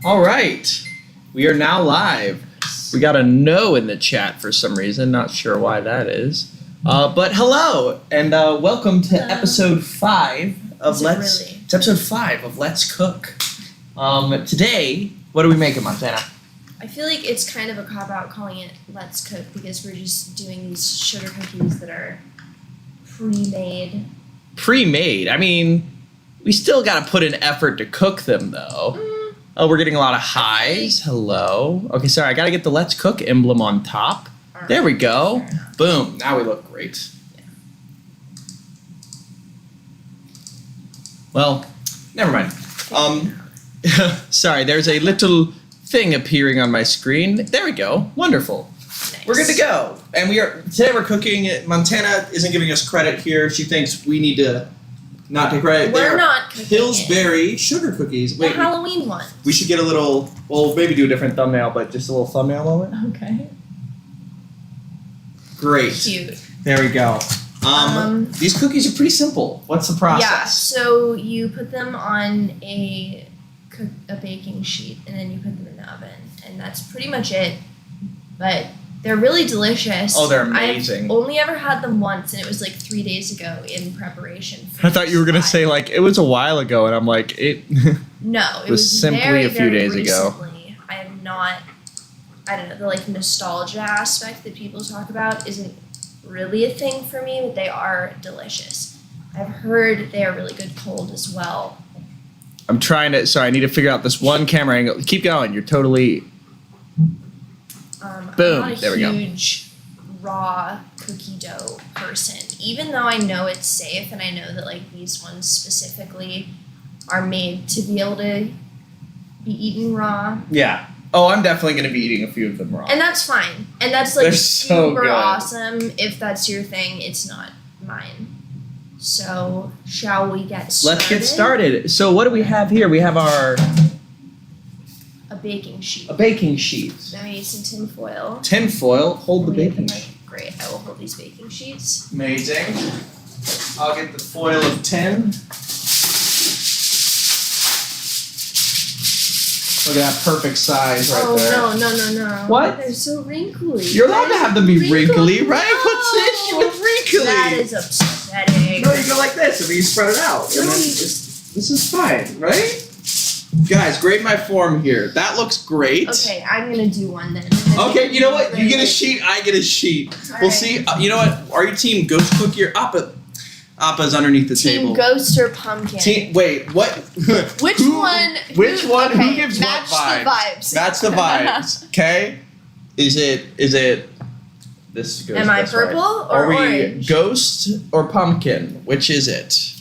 All right, we are now live. We got a no in the chat for some reason. Not sure why that is. But hello and welcome to episode 5 of It's episode 5 of Let's Cook. Today, what are we making, Montana? I feel like it's kind of a cop-out calling it Let's Cook because we're just doing these sugar cookies that are pre-made. Pre-made? I mean, we still got to put in effort to cook them, though. Oh, we're getting a lot of highs. Hello. Okay, sorry. I got to get the Let's Cook emblem on top. Right. There we go. Boom. Now we look great. Yeah. Well, never mind. Sorry, there's a little thing appearing on my screen. There we go. Wonderful. Nice. We're good to go. And today we're cooking. Montana isn't giving us credit here. She thinks we need to not take credit. We're not cooking Pillsbury sugar cookies. Wait, the Halloween ones. We should get a little, maybe do a different thumbnail, but just a little thumbnail moment. Okay. Great. Cute. There we go. These cookies are pretty simple. What's the process? Yeah, so you put them on a baking sheet, and then you put them in the oven, and that's pretty much it. But they're really delicious. Oh, they're amazing. I've only ever had them once, and it was like 3 days ago in prepreparation. I thought you were gonna say like it was a while ago, and I'm like it. No, it was simply very, a few days recently. Ago. I am not. I don't know, the like nostalgia aspect that people talk about isn't really a thing for me, but they are delicious. I've heard they are really good cold as well. I'm trying to. Sorry, I need to figure out this one camera angle. Keep going. You're totally. Boom. I'm not a huge raw cookie dough person, even though I know it's safe and I know that like these ones specifically are made to be able to be eaten raw. Yeah. Oh, I'm definitely going to be eating a few of them raw. And that's fine. And that's like so super good. awesome. If that's your thing, it's not mine. So, shall we get started? Let's get started. So, what do we have here? We have a baking sheet. A baking sheet. Then we need some tin foil. Tin foil. Hold the baking sheet. Great. I will hold these baking sheets. Amazing. I'll get the foil of tin. Look at that perfect size right there. Oh, no. What? They're so wrinkly. You're allowed to have them be wrinkly, right? No. What's the issue with wrinkly? That is upsetting. No, you go like this and you spread it out. No, and then this is fine, right? Guys, grade my form here. That looks great. Okay, I'm going to do one then. Okay, you know what? You get a sheet, I get a sheet. All we'll right. see. You know what? Are you team Ghost Cookie or Appa? Appa's underneath the table. Team Ghost or Pumpkin? Wait, what? Which one? Which one? Okay, Who gives what vibes? Match the vibes. Match the vibes. Okay. Is it? This goes. Am I this way. purple or Are we orange? Ghost or Pumpkin? Which is it?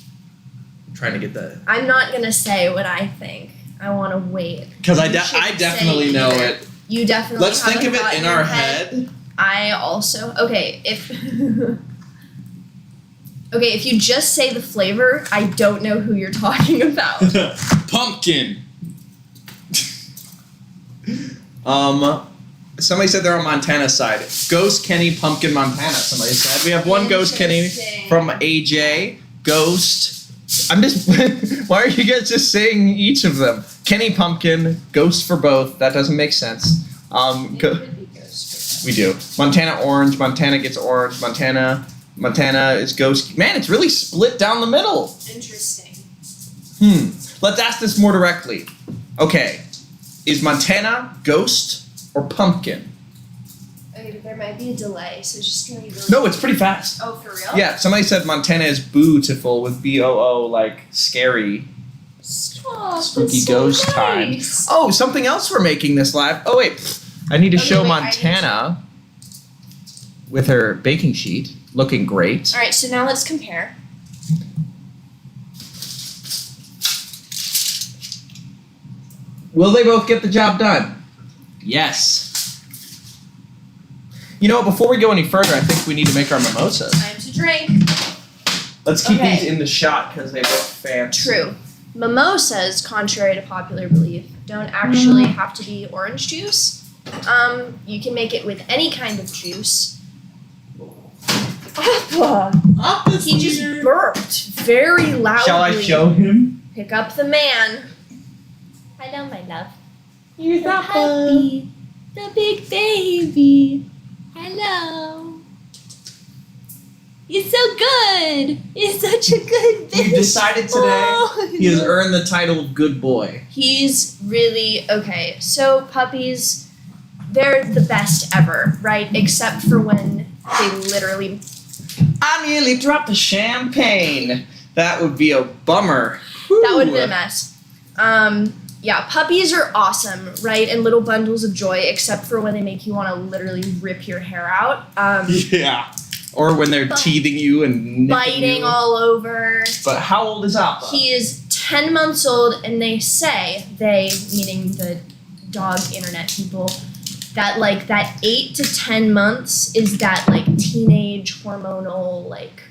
I'm trying to get the. I'm not gonna say what I think. I want to wait. Because I definitely know it. You definitely. Let's think of it in our head. I also if. Okay, if you just say the flavor, I don't know who you're talking about. Pumpkin. Somebody said they're on Montana's side. Ghost Kenny, Pumpkin Montana. Somebody said we have one Ghost Kenny from AJ. Ghost. I'm just. Why are you guys just saying each of them? Kenny, Pumpkin, Ghost for both. That doesn't make sense. We do. Montana orange. Montana gets orange. Montana is Ghost. Man, it's really split down the middle. Interesting. Let's ask this more directly. Okay, is Montana Ghost or Pumpkin? Okay, but there might be a delay, so it's just gonna be really. No, it's pretty fast. Oh, for real? Yeah, somebody said Montana is beautiful with BOO, like scary. Stop, Spooky that's so ghost nice. time. Oh, something else we're making this live. Oh wait, I need to show wait, Montana with her baking sheet. Looking great. All right, so now let's compare. Will they both get the job done? Yes. You know what? Before we go any further, I think we need to make our mimosas. Time to drink. Let's keep Okay. these in the shot because they look fancy. True. Mimosas, contrary to popular belief, don't actually have to be orange juice. You can make it with any kind of juice. Appa! He just burped very loudly. Shall I show him? Pick up the man. Hello, my love. Here's The Appa. puppy. The big baby. Hello. He's so good. He's such a good baby. You decided today Oh, he has earned the title of good boy. He's really okay. So puppies, they're the best ever, right? Except for when they literally. I nearly dropped the champagne. That would be a bummer. That would have Whew. been a mess. Yeah, puppies are awesome, right? And little bundles of joy, except for when they make you want to literally rip your hair out. Yeah. Or when they're teething you and nipping Biting you. all over. But how old is Appa? He is 10 months old, and they say, they, meaning the dog internet people, that like that 8 to 10 months is that like teenage hormonal like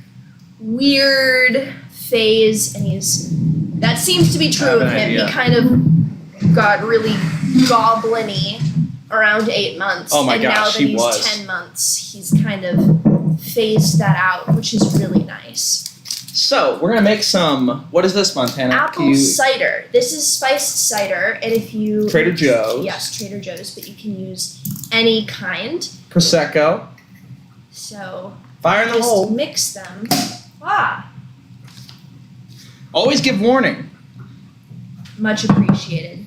weird phase, and that seems to be true of him. idea. He kind of got really goblin-y around 8 months. Oh my and gosh, now that he he's was. 10 months, he's kind of phased that out, which is really nice. So, we're going to make some, what is this, Montana? Apple cider. This is spiced cider, and if you... Trader Joe's. Yes, Trader Joe's, but you can use any kind. Prosecco. So, Fire in the just hole. mix them. Ah, Always give warning. much appreciated.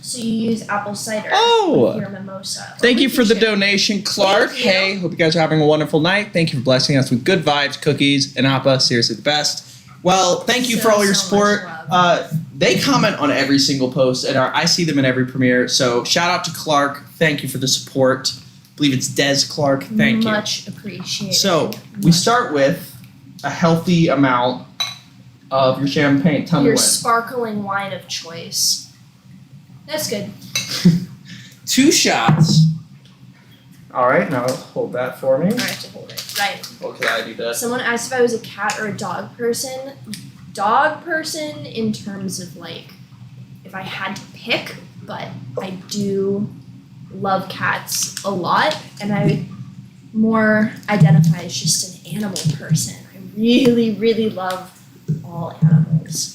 So you use apple cider Oh. with your mimosa. or Thank you with for your the sugar. donation, Clark. Thank you. Hey, hope you guys are having a wonderful night. Thank you for blessing us with good vibes, cookies, and Appa. Seriously, the best. Well, thank you for all your So much support. love. They comment on every single post, and I see them in every premiere. So shout out to Clark. Thank you for the support. I believe it's Des Clark. Thank you. Much appreciated. So we start with a healthy amount of your champagne. Tell me your when. sparkling wine of choice. That's good. 2 shots. All right, now hold that for me. I have to hold it. Right. What can I do that? Someone asked if I was a cat or a dog person. Dog person in terms of like if I had to pick, but I do love cats a lot, and I more identify as just an animal person. I really, really love all animals.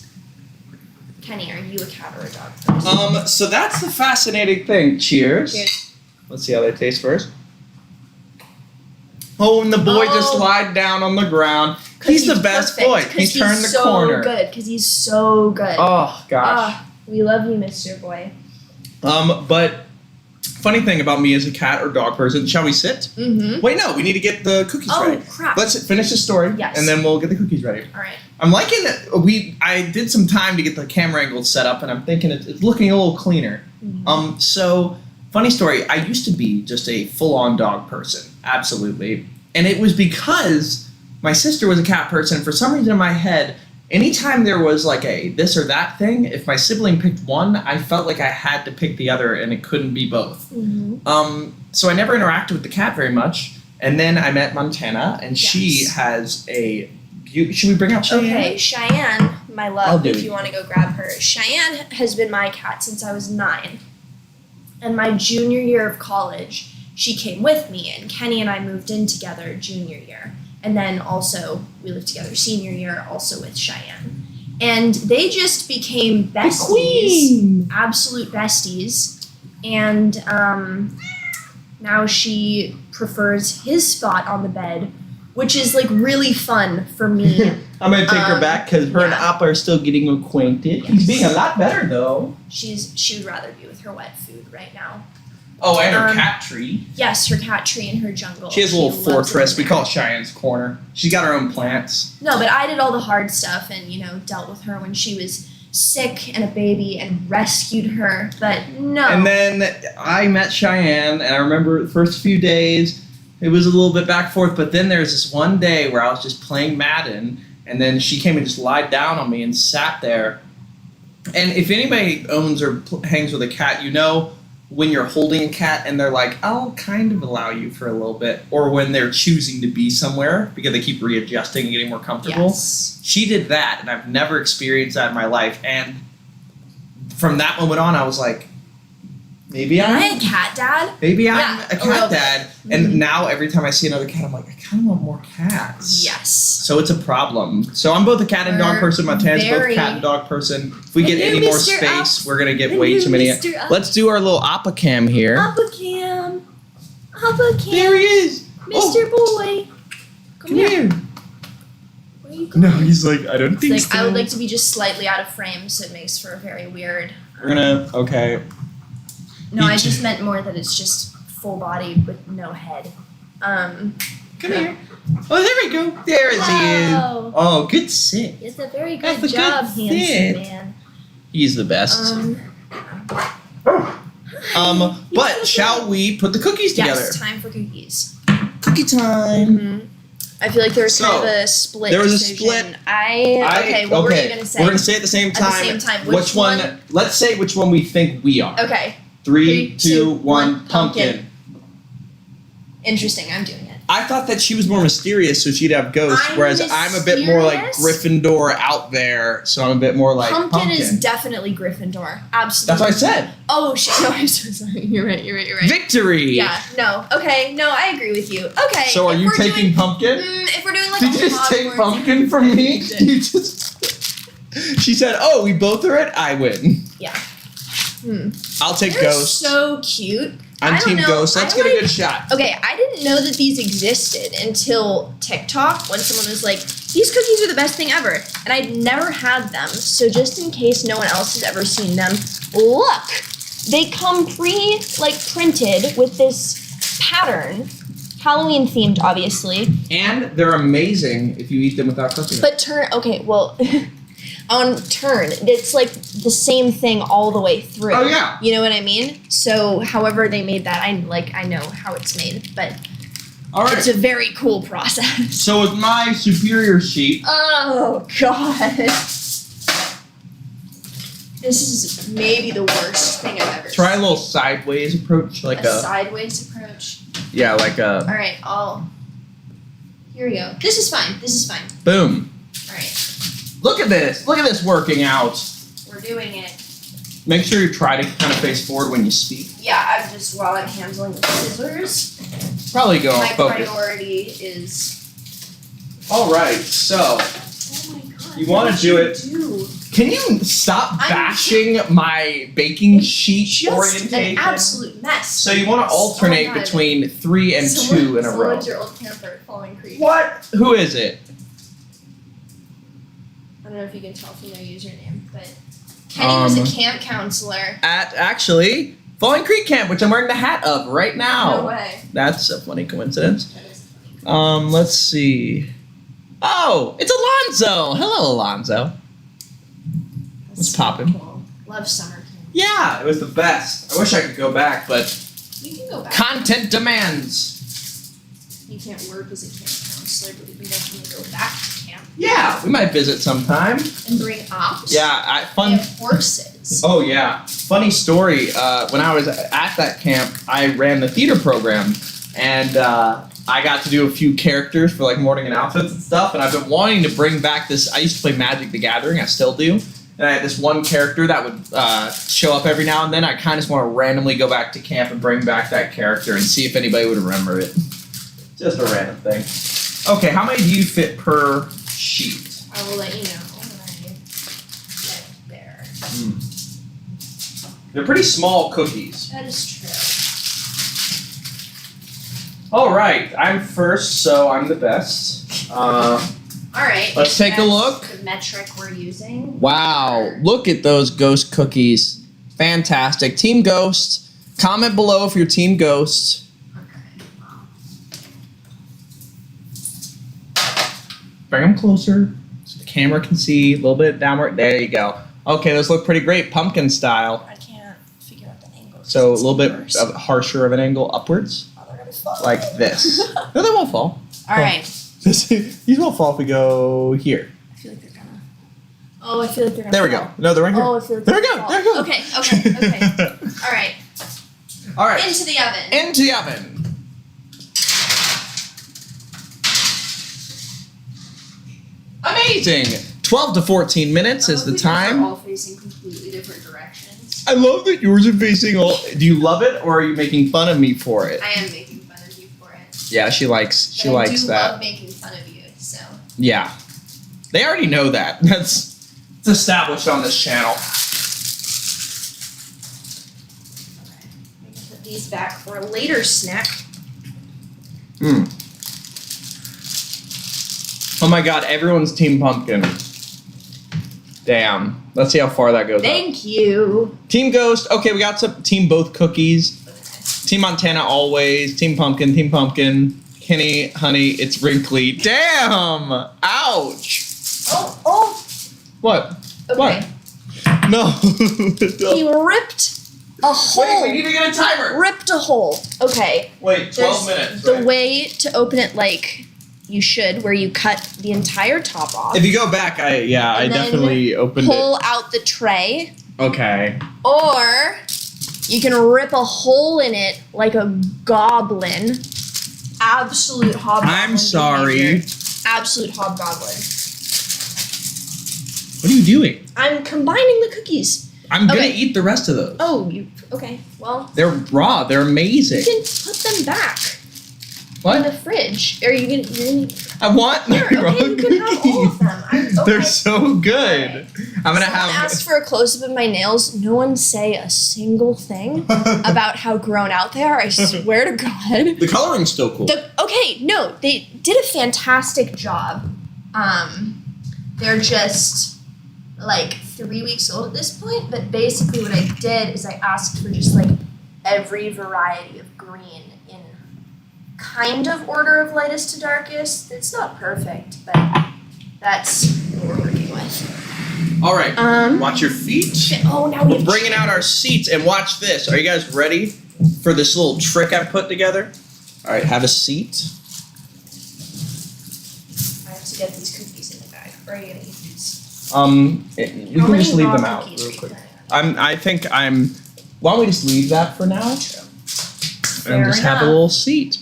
Kenny, are you a cat or a dog person? So that's the fascinating thing. Cheers. Cheers. Let's see how they taste first. Oh, and the boy just Oh. lied down on the ground. He's the best perfect, boy. 'cause He's turned the so corner. good, because he's so good. Oh gosh. Ah, we love you, Mr. Boy. But funny thing about me as a cat or dog person, shall we sit? Mm-hmm. Wait, no, we need to get the cookies Oh, ready. crap. Let's finish the story, Yes. and then we'll get the cookies ready. All right. I'm liking that I did some time to get the camera angles set up, and I'm thinking it's looking a little cleaner. Mhm. So funny story. I used to be just a full-on dog person, absolutely, and it was because my sister was a cat person. For some reason in my head, anytime there was like a this or that thing, if my sibling picked one, I felt like I had to pick the other, and it couldn't be both. Mm-hmm. So I never interacted with the cat very much, and then I met Montana, and she Yes. has a beauty. Should we bring out Cheyenne? Okay, Cheyenne, my I'll love, do if it. you want to go grab her. Cheyenne has been my cat since I was 9. And my junior year of college, she came with me, and Kenny and I moved in together junior year. And then also, we lived together senior year, also with Cheyenne. And they just became besties. queen. Absolute besties. And now she prefers his spot on the bed, which is like really fun for me. I'm gonna take her back because her and yeah. Appa are still getting acquainted. He's being a lot better though. She would rather be with her wet food right now. Oh, and her Um, cat tree. Yes, her cat tree in her jungle. She has a little loves it fortress. in We there. call it Cheyenne's Corner. She's got her own plants. No, but I did all the hard stuff and, dealt with her when she was sick and a baby and rescued her. But no. And then I met Cheyenne, and I remember the first few days, it was a little bit back and forth, but then there's this one day where I was just playing Madden, and then she came and just lied down on me and sat there. And if anybody owns or hangs with a cat, when you're holding a cat and they're like, I'll kind of allow you for a little bit, or when they're choosing to be somewhere because they keep readjusting and getting more comfortable. Yes. She did that, and I've never experienced that in my life. And from that moment on, I was like, Maybe Am I a cat dad? Maybe I'm Yeah, a a little cat dad. And now every time I see another cat, I'm like, I kind of want more cats. Yes. So it's a problem. So I'm both a cat and dog person. Montana's both a cat and dog person. If we get any more space, we're going to get way too many. Let's do our little Appa Cam here. Appa Cam. Appa Cam. There he is. Mr. Boy. Come here. Where are you going? No, he's like, I don't think It's so. like, I would like to be just slightly out of frame, so it makes for a very weird. We're going to, okay. No, I just meant more that it's just full body with no head. Come here. Oh, there we go. There he is. Oh, good sit. It's a very That's good a job, good handsome sit. man. He's the best. But shall we put the cookies together? Yes, time for cookies. Cookie time. I feel like there was kind of a split. There was a decision. split. Okay, what were you gonna say? We're gonna say it at the same time. At the same time. Which one? Let's say which one we think we are. Okay. 3, 2, 1. Pumpkin. Interesting. I'm doing it. I thought that she was more mysterious, so she'd have ghosts, I'm whereas I'm a bit more like mysterious? Gryffindor out there, so I'm a bit more like Pumpkin is definitely Gryffindor. Absolutely. That's what I said. Oh shit! No, I'm so sorry. You're right. Victory. Yeah. No. Okay. No, I agree with you. Okay. So are you taking pumpkin? If we're doing like Did a you just take Hogwarts- pumpkin from me? I did. You just. She said, "Oh, we both are it. I win." Yeah. I'll take They're ghost. so cute. I'm I don't team know, ghost. Let's get a good shot. Okay, I didn't know that these existed until TikTok when someone was like, these cookies are the best thing ever. And I'd never had them, so just in case no one else has ever seen them, look! They come printed with this pattern. Halloween themed, obviously. And they're amazing if you eat them without cooking. But on turn, it's like the same thing all the way through. Oh yeah. You know what I mean? So however they made that, I know how it's made, but All right. it's a very cool process. So with my superior sheet. Oh god. This is maybe the worst thing I've ever Try a seen. little sideways approach, like a sideways approach. Yeah, like a. Alright, here we go. This is fine. Boom. Alright. Look at this. Look at this working out. We're doing it. Make sure you try to kind of face forward when you speak. Yeah, while I'm handling the scissors. Probably go My off focus. priority is. Alright, so. Oh my god. You want to do it. Do? Can you stop I'm bashing my baking sheet Just orientation? an absolute mess. So you want to alternate God. between 3 and 2 in a row. Someone's your old camper, Falling Creek. What? Who is it? I don't know if you can tell from their username, but Kenny was a camp counselor. At actually Falling Creek Camp, which I'm wearing the hat of right now. No way. That's a funny coincidence. That is funny. Let's see. Oh, it's Alonzo. Hello, Alonzo. What's That's poppin'? cool. Love summer camp. Yeah, it was the best. I wish I could go back, but You can go back. content demands. You can't work as a camp counselor, but you can definitely go back to camp Yeah, we might visit sometime. and bring ops. Yeah, They fun. have horses. Oh yeah, funny story. When I was at that camp, I ran the theater program, and I got to do a few characters for like morning and outfits and stuff. And I've been wanting to bring back this. I used to play Magic the Gathering. I still do. And I had this one character that would show up every now and then. I kind of just want to randomly go back to camp and bring back that character and see if anybody would remember it. Just a random thing. Okay, how many do you fit per sheet? I will let you know when I get there. They're pretty small cookies. That is true. All right, I'm first, so I'm the best. Alright. Let's take a look. The metric we're using. Wow, look at those ghost cookies. Fantastic. Team Ghost. Comment below if you're Team Ghost. Okay. Bring them closer so the camera can see a little bit downward. There you go. Okay, those look pretty great, pumpkin style. I can't figure out the angle. So a little bit of harsher of an angle upwards, Oh, they're gonna fall. like this. No, they won't fall. Alright. These won't fall if we go here. I feel like they're gonna. Oh, I feel like they're gonna. There we fall. go. No, they're right here. Oh, I feel like There we they're go. gonna There we go. fall. Okay. Alright. All right. Into the oven. Into the oven. Amazing. 12 to 14 minutes is the time. They're all facing completely different directions. I love that yours are facing all. Do you love it, or are you making fun of me for it? I am making fun of you for it. Yeah, she likes that. I do love making fun of you, so. Yeah, they already know that. It's established on this channel. Okay, I'm gonna put these back for a later snack. Oh my God! Everyone's Team Pumpkin. Damn. Let's see how far that goes. Thank you. Team Ghost. Okay, we got some Team Both Cookies. Okay. Team Montana always. Team Pumpkin. Team Pumpkin. Kenny, honey, it's wrinkly. Damn! Ouch! Oh. What? Okay. What? No. He ripped a hole. Wait, we need to get a timer. Ripped a hole. Okay. Wait, 12 minutes. The right? way to open it, like you should, where you cut the entire top off. If you go back, I And then definitely opened pull out the tray, it. Okay. or you can rip a hole in it like a goblin. Absolute hobgoblin. I'm sorry. behavior. Absolute hobgoblin. What are you doing? I'm combining the cookies. I'm gonna Okay. eat the rest of those. Oh, you okay? Well, They're raw. They're amazing. you can put them back in What? the fridge. Or you're gonna I want my Here, raw okay, you can have all of cookies. them. Okay. They're so good. I'm gonna Someone have. asked for a close-up of my nails. No one say a single thing about how grown out they are. I swear to God. The coloring's still cool. No, they did a fantastic job. They're just like 3 weeks old at this point, but basically what I did is I asked for just like every variety of green in kind of order of lightest to darkest. It's not perfect, but that's what we're working with. All right. Watch your feet. Oh, now we We're have bringing out our seats, and watch this. Are you guys ready for this little trick I put together? All right, have a seat. I have to get these cookies in the bag. Or are you gonna eat these? We How can many just leave raw them out cookies real are you quick. planning on? I think I'm. Why don't we just leave that for now? Fair And just have a enough. little seat.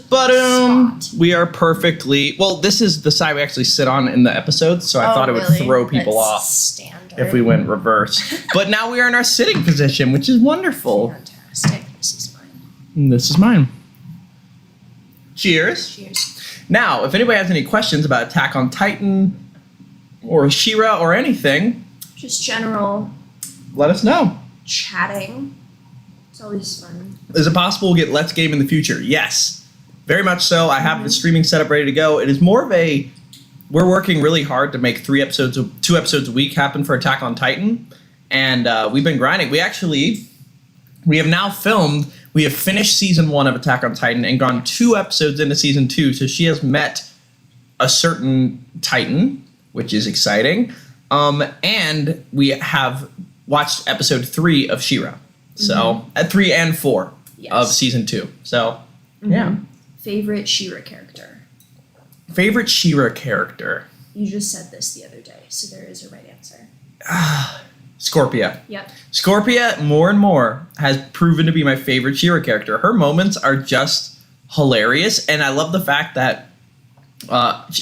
But Spot. we are perfectly. Well, this is the side we actually sit on in the episode, so I thought it would really? throw people That's off standard. if we went reverse. But now we are in our sitting position, which is wonderful. Fantastic. This is mine. And this is mine. Cheers. Cheers. Now, if anybody has any questions about Attack on Titan or Shera or anything, Just general let us know. chatting. It's always fun. Is it possible we'll get Let's Game in the future? Yes. Very much so. I have the streaming setup ready to go. It is more of a we're working really hard to make 2 episodes a week happen for Attack on Titan. And we've been grinding. We have now filmed, we have finished season 1 of Attack on Titan and gone 2 episodes into season 2. So she has met a certain Titan, which is exciting. And we have watched episode 3 of Shera. So at 3 and 4 Yes. of season 2. So yeah. Favorite Shera character? Favorite Shera character? You just said this the other day, so there is a right answer. Scorpia. Yep. Scorpia, more and more, has proven to be my favorite Shera character. Her moments are just hilarious, and I love the fact that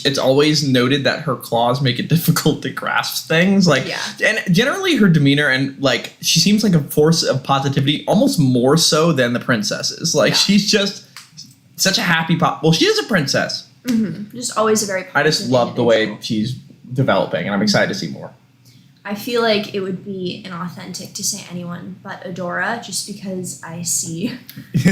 it's always noted that her claws make it difficult to grasp things. Like, Yeah. and generally her demeanor and like she seems like a force of positivity, almost more so than the princesses. Like, Yeah. she's just such a happy Well, she is a princess. Mm-hmm. Just always a very positive I just love the way individual. she's developing, and I'm excited to see more. I feel like it would be inauthentic to say anyone but Adora, just because I see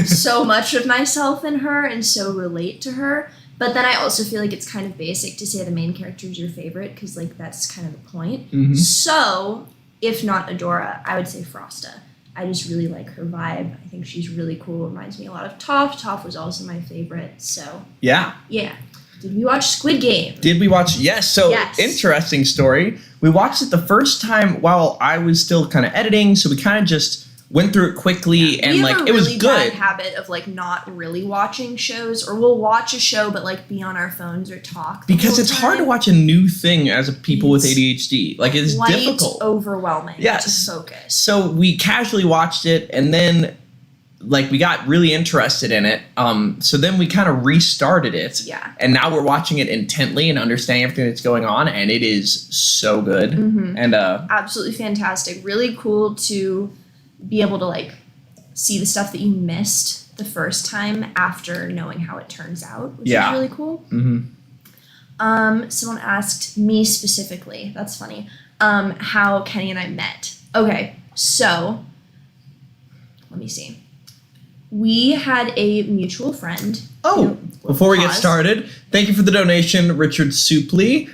so much of myself in her and so relate to her. But then I also feel like it's kind of basic to say the main character is your favorite, because like that's kind of the point. Mhm. So, if not Adora, I would say Frosta. I just really like her vibe. I think she's really cool. Reminds me a lot of Toph. Toph was also my favorite. So, Yeah. yeah. Did we watch Squid Game? Did we watch? Yes. So Yes. interesting story. We watched it the first time while I was still kind of editing, so we kind of just went through it quickly and we like have a it was really good. bad habit of like not really watching shows, or we'll watch a show but like be on our phones or talk the Because whole it's hard to time. watch a new thing as a people with It's ADHD. Like, it's Quite difficult. overwhelming Yes. to focus. So we casually watched it, and then like we got really interested in it. So then we kind of restarted it. Yeah. And now we're watching it intently and understanding everything that's going on, and it is so good. And absolutely fantastic. Really cool to be able to like see the stuff that you missed the first time after knowing how it turns out, which is really cool. Someone asked me specifically, that's funny, how Kenny and I met. Okay, so let me see. We had a mutual friend. Before we get started, thank you for the donation, Richard Supley.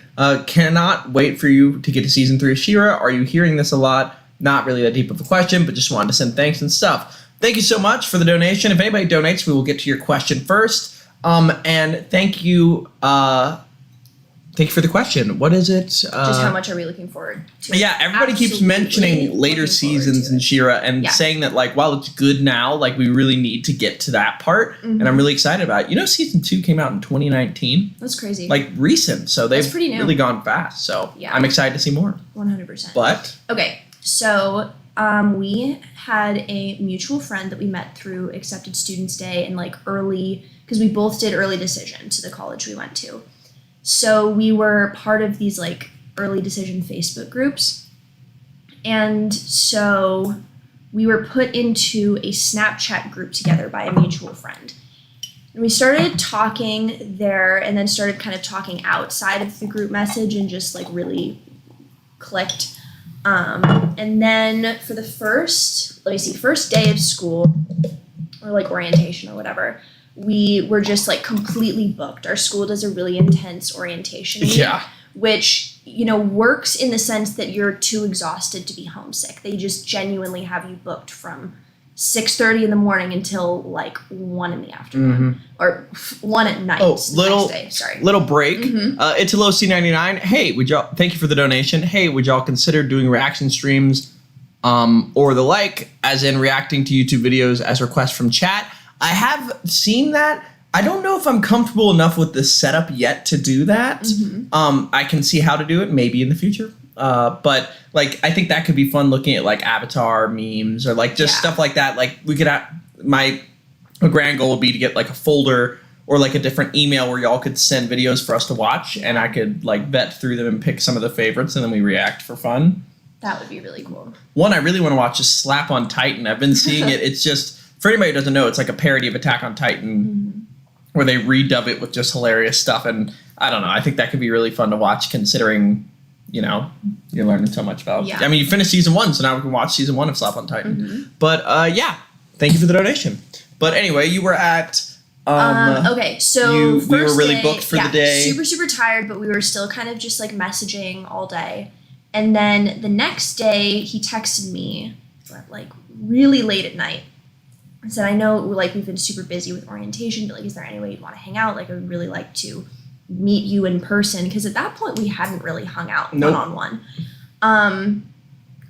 Cannot wait for you to get to season 3 of Shera. Are you hearing this a lot? Not really that deep of a question, but just wanted to send thanks and stuff. Thank you so much for the donation. If anybody donates, we will get to your question first. And thank you for the question. What is it? Just how much are we looking forward to? Yeah, everybody keeps mentioning later seasons in Shera and saying that, like, while it's good now, like, we really need to get to that part. And I'm really excited about it. You know, season 2 came out in 2019. That's crazy. Like, recent. So they've really gone fast. So I'm excited to see more. 100%. But. Okay, so we had a mutual friend that we met through Accepted Students Day and, like, early, because we both did early decision to the college we went to. So we were part of these like early decision Facebook groups. And so we were put into a Snapchat group together by a mutual friend. And we started talking there and then started kind of talking outside of the group message and just like really clicked. And then for the first day of school or like orientation or whatever, we were just like completely booked. Our school does a really intense orientation week, which, you know, works in the sense that you're too exhausted to be homesick. They just genuinely have you booked from 6:30 in the morning until like 1 in the afternoon or 1 at night. Little break. It's a low C99. Hey, thank you for the donation. Hey, would y'all consider doing reaction streams or the like, as in reacting to YouTube videos as requests from chat? I have seen that. I don't know if I'm comfortable enough with the setup yet to do that. I can see how to do it maybe in the future. But like, I think that could be fun looking at like avatar memes or like just stuff like that. Like we could have my grand goal would be to get like a folder or like a different email where y'all could send videos for us to watch and I could like vet through them and pick some of the favorites and then we react for fun. That would be really cool. One I really want to watch is Slap on Titan. I've been seeing it. It's just, for anybody who doesn't know, it's like a parody of Attack on Titan where they redub it with just hilarious stuff. And I don't know, I think that could be really fun to watch considering, you know, you're learning so much about. I mean, you finished season 1, so now we can watch season 1 of Slap on Titan. But thank you for the donation. But anyway, you were at... okay, so we were really booked for the day. Super, super tired, but we were still kind of just like messaging all day. And then the next day, he texted me at like really late at night. I said, I know like we've been super busy with orientation, but like, is there any way you'd want to hang out? Like, I would really like to meet you in person. Because at that point, we hadn't really hung out one-on-one. And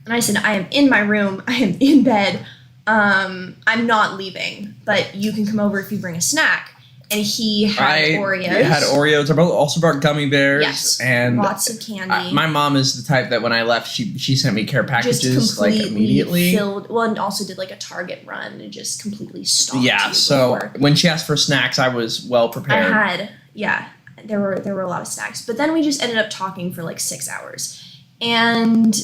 I said, I am in my room. I am in bed. I'm not leaving, but you can come over if you bring a snack. And he had Oreos. I had Oreos. I also brought gummy bears. Yes, and lots of candy. My mom is the type that when I left, she sent me care packages like immediately. Filled, well, and also did like a Target run and just completely stocked. Yeah, so when she asked for snacks, I was well prepared. There were a lot of snacks. But then we just ended up talking for like 6 hours. And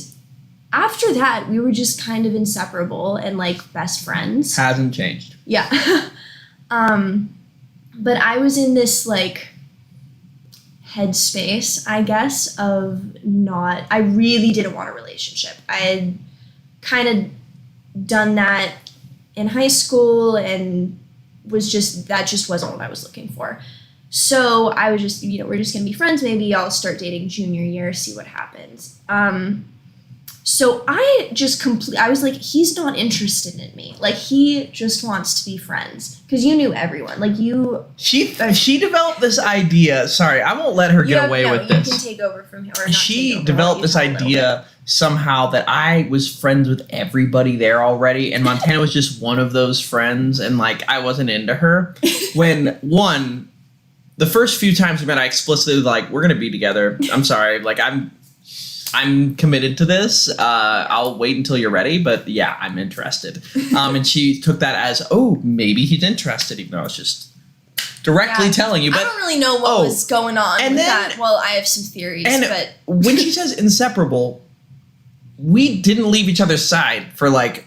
after that, we were just kind of inseparable and like best friends. Hasn't changed. Yeah. But I was in this like headspace, I guess, I really didn't want a relationship. I had kind of done that in high school and that just wasn't what I was looking for. So I was just, we're just going to be friends. Maybe I'll start dating junior year, see what happens. So I just I was like, he's not interested in me. Like, he just wants to be friends. Because you knew everyone. Like, She developed this idea. Sorry, I won't let her get away with this. You can take over from here. She developed this idea somehow that I was friends with everybody there already. And Montana was just one of those friends. And, like, I wasn't into her. When, the first few times we met, I explicitly was like, we're going to be together. I'm sorry. Like, I'm committed to this. I'll wait until you're ready, but yeah, I'm interested. And she took that as, oh, maybe he's interested, even though I was just directly telling you. But I don't really know what was going on with that. Well, I have some theories, but when she says inseparable, we didn't leave each other's side for like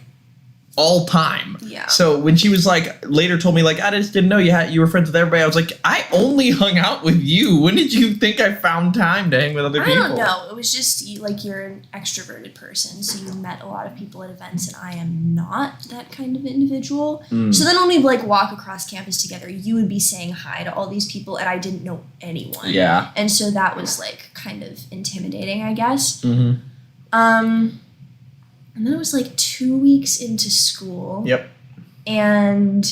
all time. Yeah. So when she was like, later told me like, I just didn't know you were friends with everybody. I was like, I only hung out with you. When did you think I found time to hang with other people? I don't know. It was just like you're an extroverted person, so you met a lot of people at events, and I am not that kind of individual. So then when we like walk across campus together, you would be saying hi to all these people, and I didn't know anyone. Yeah. And so that was like kind of intimidating, I guess. And then it was like 2 weeks into school. Yep. And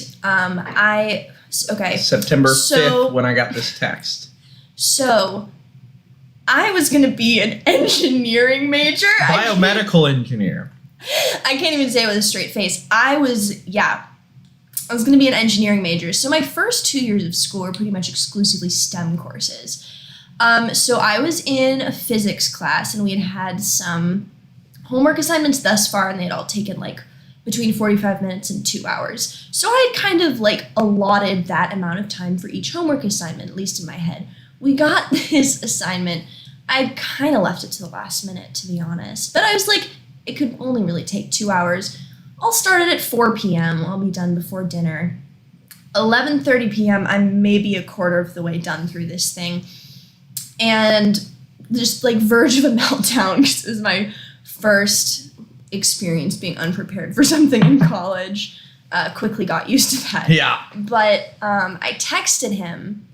September 5th when I got this text. So I was going to be an engineering major. Biomedical engineer. I can't even say it with a straight face. I was going to be an engineering major. So my first 2 years of school were pretty much exclusively STEM courses. So I was in a physics class, and we had some homework assignments thus far, and they'd all taken like between 45 minutes and 2 hours. So I had kind of like allotted that amount of time for each homework assignment, at least in my head. We got this assignment. I kind of left it to the last minute, to be honest. But I was like, it could only really take 2 hours. I'll start it at 4 p.m. I'll be done before dinner. 11:30 p.m., I'm maybe a quarter of the way done through this thing. And just like verge of a meltdown, because it was my first experience being unprepared for something in college. Quickly got used to that. Yeah. But I texted him.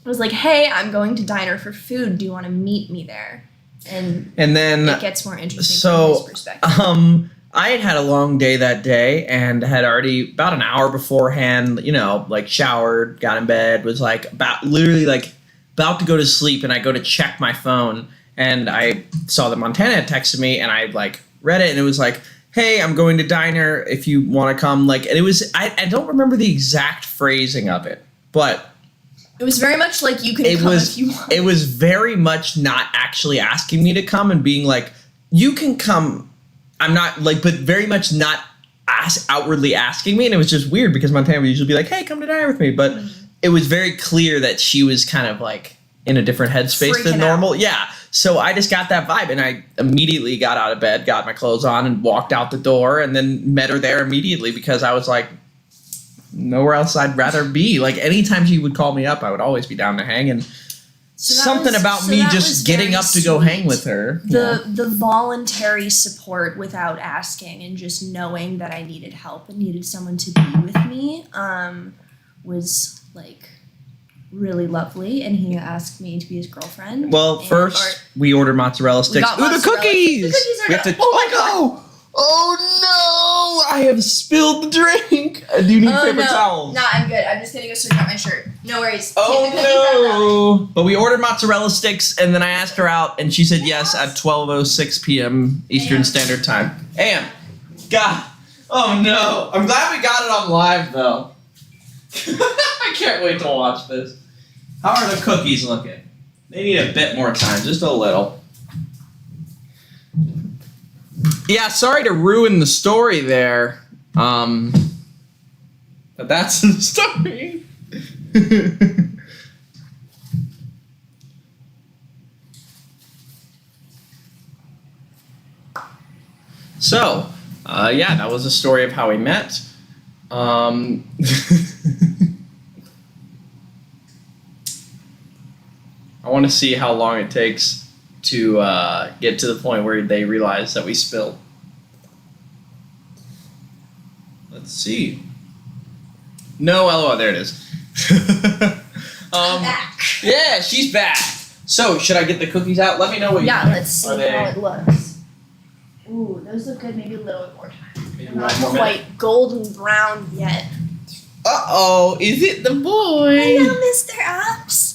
I was like, hey, I'm going to diner for food. Do you want to meet me there? And then it gets more interesting from his perspective. I had a long day that day and had already about an hour beforehand, like showered, got in bed, was like about to go to sleep, and I go to check my phone. And I saw that Montana had texted me, and I like read it, and it was like, hey, I'm going to diner if you want to come. Like, and it was, I don't remember the exact phrasing of it, but it was very much like you can come if you want. It was very much not actually asking me to come and being like, you can come. I'm not like, but very much not outwardly asking me. And it was just weird because Montana would usually be like, hey, come to diner with me. But it was very clear that she was kind of like in a different headspace than normal. Yeah. So I just got that vibe, and I immediately got out of bed, got my clothes on, and walked out the door, and then met her there immediately because I was like, nowhere else I'd rather be. Like, anytime she would call me up, I would always be down to hang, and something about me just getting up to go hang with her. The voluntary support without asking, and just knowing that I needed help and needed someone to be with me was like really lovely, and he asked me to be his girlfriend. Well, first we ordered mozzarella sticks. Ooh, the cookies! The cookies are we have to. Oh my god! Oh no! I have spilled the drink. Do you need paper towels? No, I'm good. I'm just gonna go switch out my shirt. No worries. Oh no! But we ordered mozzarella sticks, and then I asked her out, and she said yes at 12:06 p.m. Eastern Standard Time. And God, oh no! I'm glad we got it on live though. I can't wait to watch this. How are the cookies looking? They need a bit more time, just a little. Yeah, sorry to ruin the story there. But that's the story. So, yeah, that was the story of how we met. I want to see how long it takes to get to the point where they realize that we spilled. Let's see. No, LOL, there it is. I'm back. Yeah, she's back. So, should I get the cookies out? Let me know what you think. Yeah, let's see how it looks. Ooh, those look good. Maybe a little bit more time. They're not quite golden brown yet. Uh-oh, is it the boy? Hello, Mr. Ups.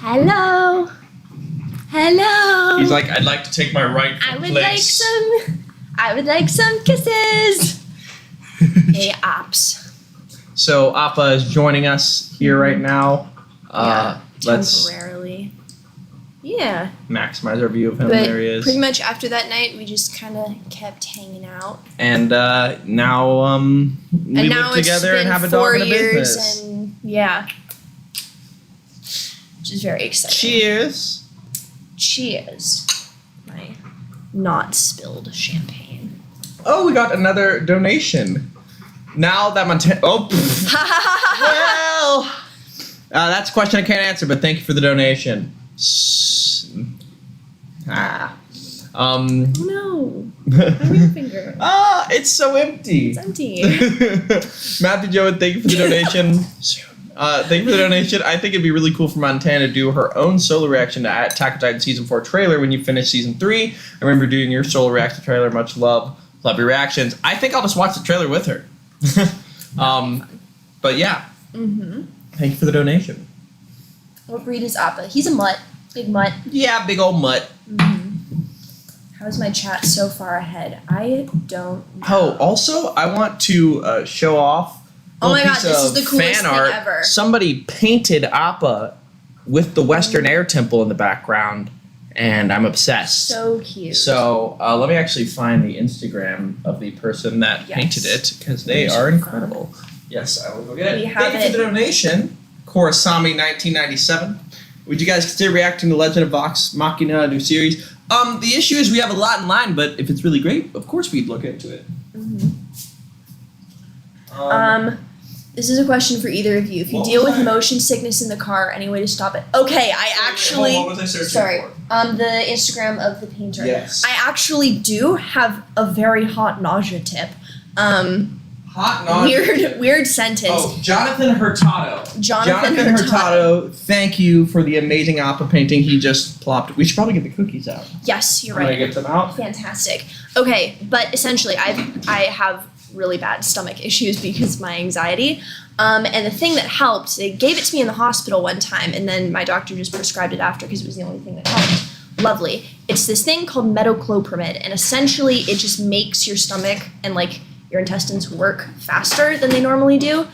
Hello. Hello. He's like, I'd like to take my rightful place. I would like some kisses. Hey, Ops. So Appa is joining us here right now. Yeah, temporarily. Yeah. maximize our view of him. But There he is. pretty much after that night, we just kind of kept hanging out. And now we live together and have a dog and a business. And yeah, which is very exciting. Cheers. Cheers. My not spilled champagne. Oh, we got another donation. Now that Montana. Oh, well. That's a question I can't answer, but thank you for the donation. Oh no. My ring finger. It's so empty. It's empty. Matthew Joe, thank you for the donation. Thank you for the donation. I think it'd be really cool for Montana to do her own solo reaction to Attack on Titan Season 4 trailer when you finish Season 3. I remember doing your solo reaction trailer. Much love. Love your reactions. I think I'll just watch the trailer with her. But yeah. Mm-hmm. Thank you for the donation. What breed is Appa? He's a mutt. Big mutt. Yeah, big old mutt. Mm-hmm. How's my chat so far ahead? I don't know. Oh, also, I want to show off. Oh my god, piece this is of the coolest fan thing art. ever. Somebody painted Appa with the Western Air Temple in the background, and I'm obsessed. So cute. So let me actually find the Instagram of the person that painted it, because they are incredible. Yes, I will go get it. Thank you for the donation, Korasami1997. Would you guys consider reacting to Legend of Vox Machina, a new series? The issue is we have a lot in line, but if it's really great, of course we'd look into it. Mm-hmm. This is a question for either of you. If you deal with motion sickness in the car, any way to stop it? Okay, I actually. What was I searching sorry. for? The Instagram of the painter. Yes. I actually do have a very hot nausea tip. Hot nausea. Weird sentence. Oh, Jonathan Hurtado. Jonathan Hurtado, thank you for the amazing Appa painting he just plopped. We should probably get the cookies out. Yes, you're I'm right. gonna get them out. Fantastic. Okay, but essentially, I have really bad stomach issues because of my anxiety. And the thing that helped, they gave it to me in the hospital one time, and then my doctor just prescribed it after because it was the only thing that helped. Lovely. It's this thing called metoclopramide, and essentially it just makes your stomach and like your intestines work faster than they normally do,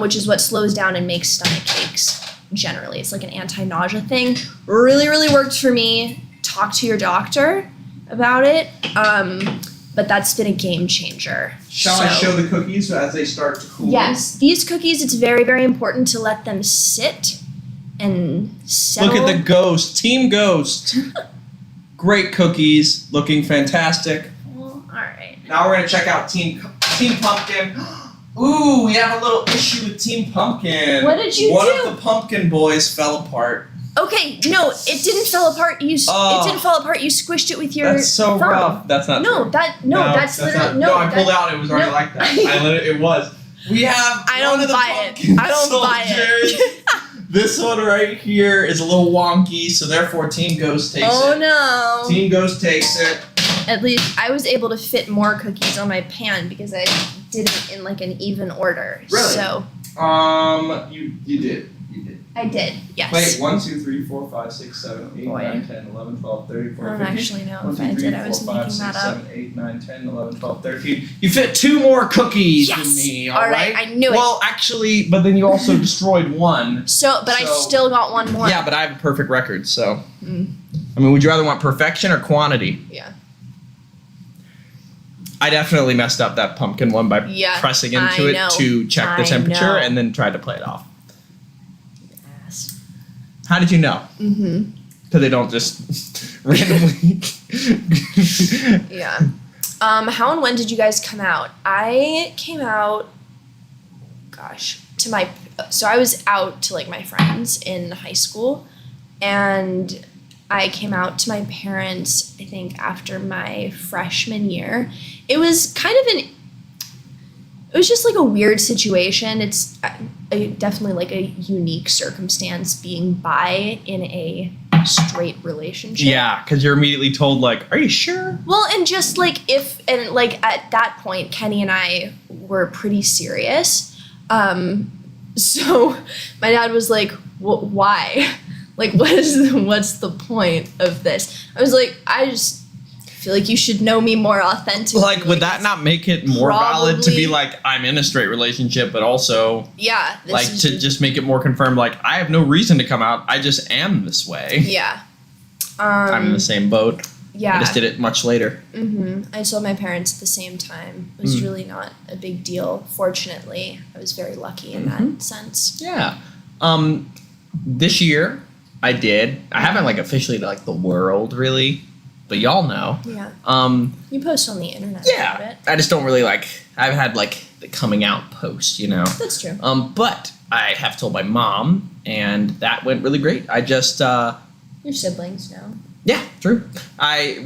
which is what slows down and makes stomach aches generally. It's like an anti-nausea thing. Really, really worked for me. Talk to your doctor about it. But that's been a game changer. Shall I show the cookies as they start to cool? Yes. These cookies, it's very, very important to let them sit and settle. Look at the Ghost. Team Ghost. Great cookies. Looking fantastic. Well, all right. Now we're going to check out Team Pumpkin. Ooh, we have a little issue with Team Pumpkin. What did you do? One of the Pumpkin boys fell apart. Okay, no, it didn't fall apart. It didn't fall apart. You squished it with your That's so thumb. rough. That's not No, true. that's literally not, I pulled out. It was already like that. It was. We have I don't one of the buy Pumpkin it. I don't buy soldiers. it. This one right here is a little wonky, so therefore Team Ghost takes it. Oh no. Team Ghost takes it. At least I was able to fit more cookies on my pan because I did it in like an even order. Really? So You did. I did, yes. Wait, 1, 2, 3, 4, 5, 6, 7, 8, Boy. 9, 10, 11, 12, 13, I 14, don't 15. actually know 1, if 2, I 3, did. I 4, was 5, making 6, that up. 7, 8, 9, 10, 11, 12, 13. You fit 2 more cookies Yes! than me, All right, I knew it. Well, actually, but then you also destroyed one. I still got one more. Yeah, but I have a perfect record, so. Mm. I mean, would you rather want perfection or quantity? Yeah. I definitely messed up that pumpkin one by pressing into it to check the temperature and then tried to play it off. Yes. How did you know? Mm-hmm. Because they don't just randomly. Yeah. How and when did you guys come out? I came out, so I was out to like my friends in high school, and I came out to my parents, I think, after my freshman year. It was it was just like a weird situation. It's definitely like a unique circumstance being bi in a straight relationship. Yeah, because you're immediately told like, are you sure? Well, and just like at that point, Kenny and I were pretty serious. So my dad was like, why? Like, what's the point of this? I was like, I just feel like you should know me more authentically. Like, would that not make it more valid to be like, I'm in a straight relationship, but also, yeah, like to just make it more confirmed, like, I have no reason to come out. I just am this way. Yeah. I'm in the same boat. Yeah. I just did it much later. I told my parents at the same time. It was really not a big deal. Fortunately, I was very lucky in that sense. Yeah. This year I did. I haven't like officially to like the world really, but y'all know. Yeah. You post on the internet about it. I just don't really like. I haven't had like the coming out post, you know. That's true. But I have told my mom, and that went really great. I just. Your siblings know. Yeah, true. It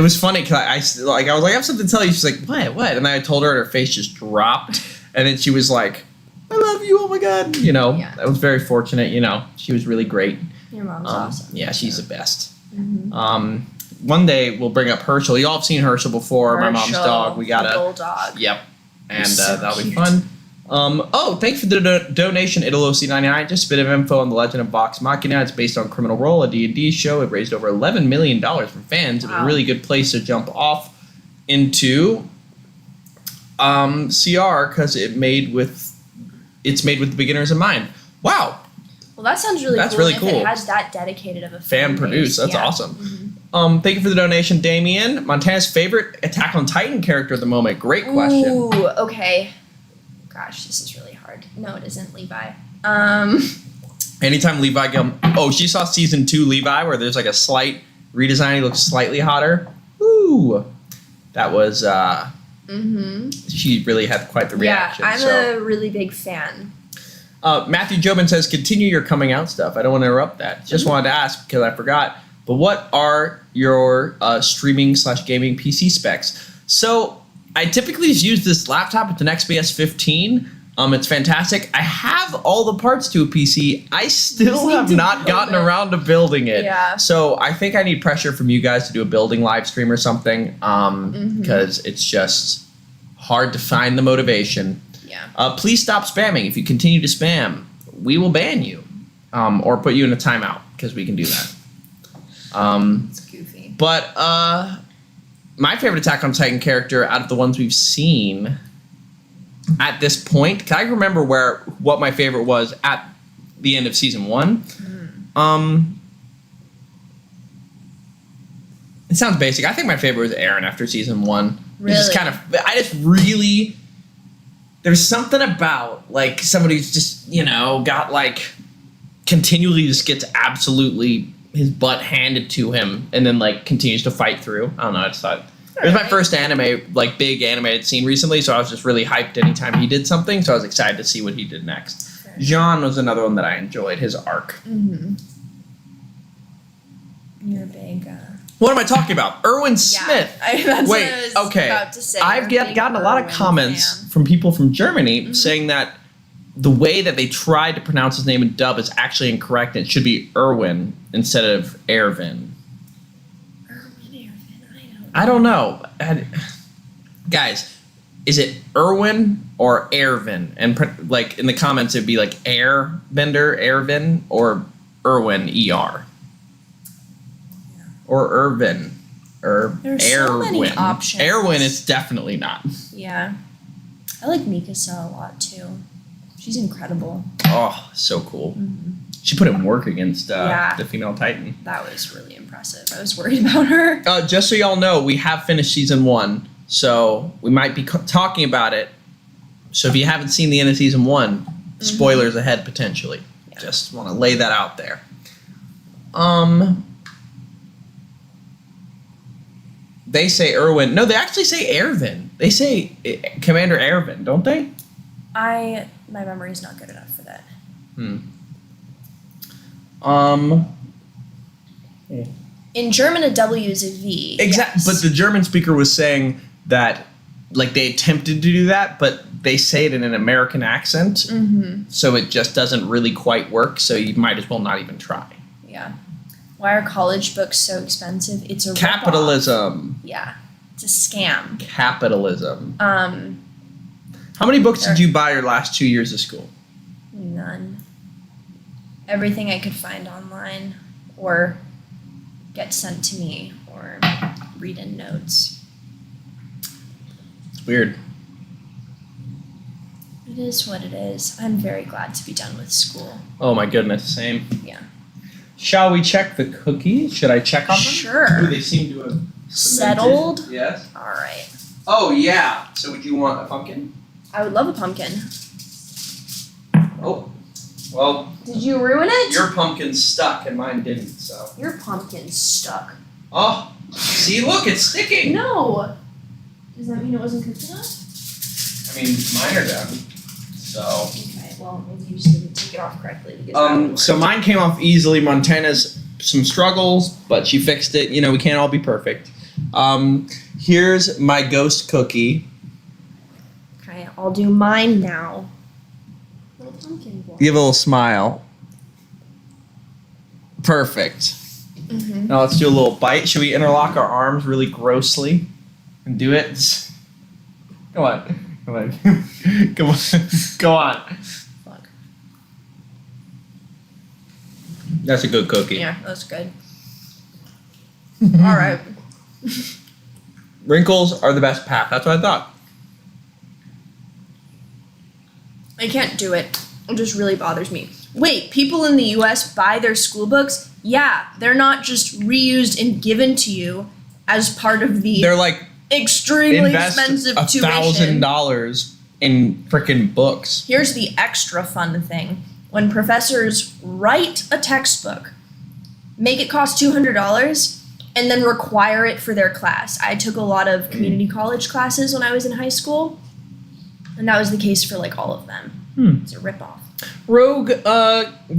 was funny because I was like, I have something to tell you. She's like, what? And then I told her, and her face just dropped, and then she was like, I love you. Oh my god. You know, I was very fortunate. You know, she was really great. Your mom's awesome. Yeah, she's the best. One day we'll bring up Herschel. Y'all have seen Herschel before. My mom's dog. We got a bulldog. Yep, and So that'll be cute. fun. Thanks for the donation, ItaloC99. Just a bit of info on The Legend of Vox Machina. It's based on Criminal Role, a D&D show. It raised over $11 million from fans. It was a really good place to jump off into CR because it's made with the beginners in mind. Wow. Well, that sounds really That's cool. really and cool. If it has that dedicated of a Fan produced. That's awesome. Thank you for the donation, Damien. Montana's favorite Attack on Titan character at the moment. Great question. Ooh, okay. Gosh, this is really hard. No, it isn't Levi. Anytime Levi she saw season 2 Levi where there's like a slight redesign. He looks slightly hotter. Ooh, that was she really had quite the reaction. Yeah, I'm a really big fan. Matthew Jobin says, continue your coming out stuff. I don't want to interrupt that. Just wanted to ask because I forgot. But what are your streaming/gaming PC specs? So I typically just use this laptop with an XPS 15. It's fantastic. I have all the parts to a PC. I still have not gotten around to building it. Yeah. So I think I need pressure from you guys to do a building live stream or something because it's just hard to find the motivation. Yeah. Please stop spamming. If you continue to spam, we will ban you or put you in a timeout because we can do that. It's goofy. But my favorite Attack on Titan character out of the ones we've seen at this point, can I remember what my favorite was at the end of season 1? It sounds basic. I think my favorite was Eren after season 1. Really? There's something about like somebody who's just, got like continually just gets absolutely his butt handed to him and then like continues to fight through. I don't know, I just thought it was my first big animated scene recently, so I was just really hyped anytime he did something, so I was excited to see what he did next. Jean was another one that I enjoyed, his arc. You're a big what am I talking about? Erwin Smith. That's what I was about to say. I've gotten a lot of comments from people from Germany saying that the way that they tried to pronounce his name in dub is actually incorrect. It should be Erwin instead of Ervin. I don't know. Guys, is it Erwin or Ervin? And like in the comments, it'd be like Airbender, Ervin, or Erwin, ER. Or Ervin. There's so many options. Erwin is definitely not. Yeah. I like Mikasa a lot too. She's incredible. Oh, so cool. She put in work against the female Titan. That was really impressive. I was worried about her. Just so y'all know, we have finished season 1, so we might be talking about it. So if you haven't seen the end of season 1, spoilers ahead potentially. Yeah. Just want to lay that out there. They say Erwin. No, they actually say Ervin. They say Commander Ervin, don't they? My memory is not good enough for that. In German, a W is a V. Exactly, yes. But the German speaker was saying that, like, they attempted to do that, but they say it in an American accent, so it just doesn't really quite work. So you might as well not even try. Yeah. Why are college books so expensive? It's a capitalism. Rip-off. Yeah, it's a scam. Capitalism. How many books did you buy your last 2 years of school? None. Everything I could find online or get sent to me or read in notes. It's weird. It is what it is. I'm very glad to be done with school. Oh my goodness, same. Yeah. Shall we check the cookies? Should I check on them? Sure. Ooh, they seem to have Settled? cemented. Yes. All right. Oh yeah. So would you want a pumpkin? I would love a pumpkin. Oh. Well, Did you ruin it? your pumpkin's stuck and mine didn't, so. Your pumpkin's stuck. Oh. See, look, it's sticking. No. Does that mean it wasn't cooked enough? I mean, mine are done. So. Okay, well, maybe you just didn't take it off correctly to get that So mine came off easily. Montana's some struggles, but she fixed it. You know, we can't all be perfect. Here's my ghost cookie. Okay, I'll do mine now. Little pumpkin boy. Give a little smile. Perfect. Mm-hmm. Now let's do a little bite. Should we interlock our arms really grossly and do it? Come on. Come on. Come on. Go on. Fuck. That's a good cookie. Yeah, that's good. All right. Wrinkles are the best path. That's what I thought. I can't do it. It just really bothers me. Wait, people in the US buy their school books? Yeah, they're not just reused and given to you as part of the They're like extremely invest expensive tuition. $1,000 in freaking books. Here's the extra fun thing. When professors write a textbook, make it cost $200, and then require it for their class. I took a lot of community college classes when I was in high school, and that was the case for like all of them. It's a ripoff. Rogue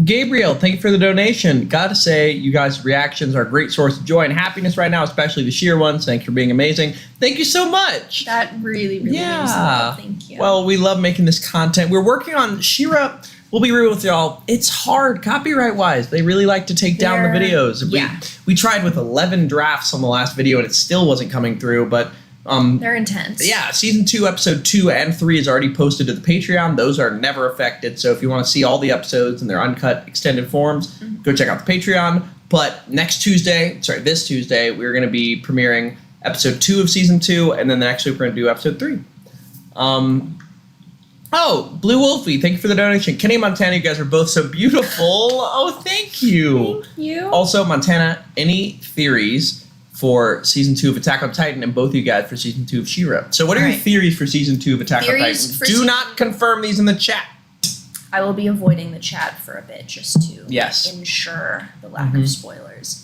Gabriel, thank you for the donation. Gotta say, you guys' reactions are a great source of joy and happiness right now, especially the sheer ones. Thanks for being amazing. Thank you so much. That really, really means a lot. Thank you. Well, we love making this content. We're working on Shera. We'll be real with y'all. It's hard copyright-wise. They really like to take down the videos. Yeah. We tried with 11 drafts on the last video, and it still wasn't coming through, but they're intense. yeah, season 2, episode 2 and 3 is already posted to the Patreon. Those are never affected. So if you want to see all the episodes in their uncut extended forms, go check out the Patreon. But this Tuesday, we're going to be premiering episode 2 of season 2, and then the next week we're going to do episode 3. Oh, Blue Wolfie, thank you for the donation. Kenny and Montana, you guys are both so beautiful. Oh, thank you. Thank you. Also, Montana, any theories for season 2 of Attack on Titan, and both of you guys for season 2 of Shera? So what are your theories for season 2 of Attack on Titan? Do not confirm these in the chat. I will be avoiding the chat for a bit just to Yes. ensure the lack of spoilers.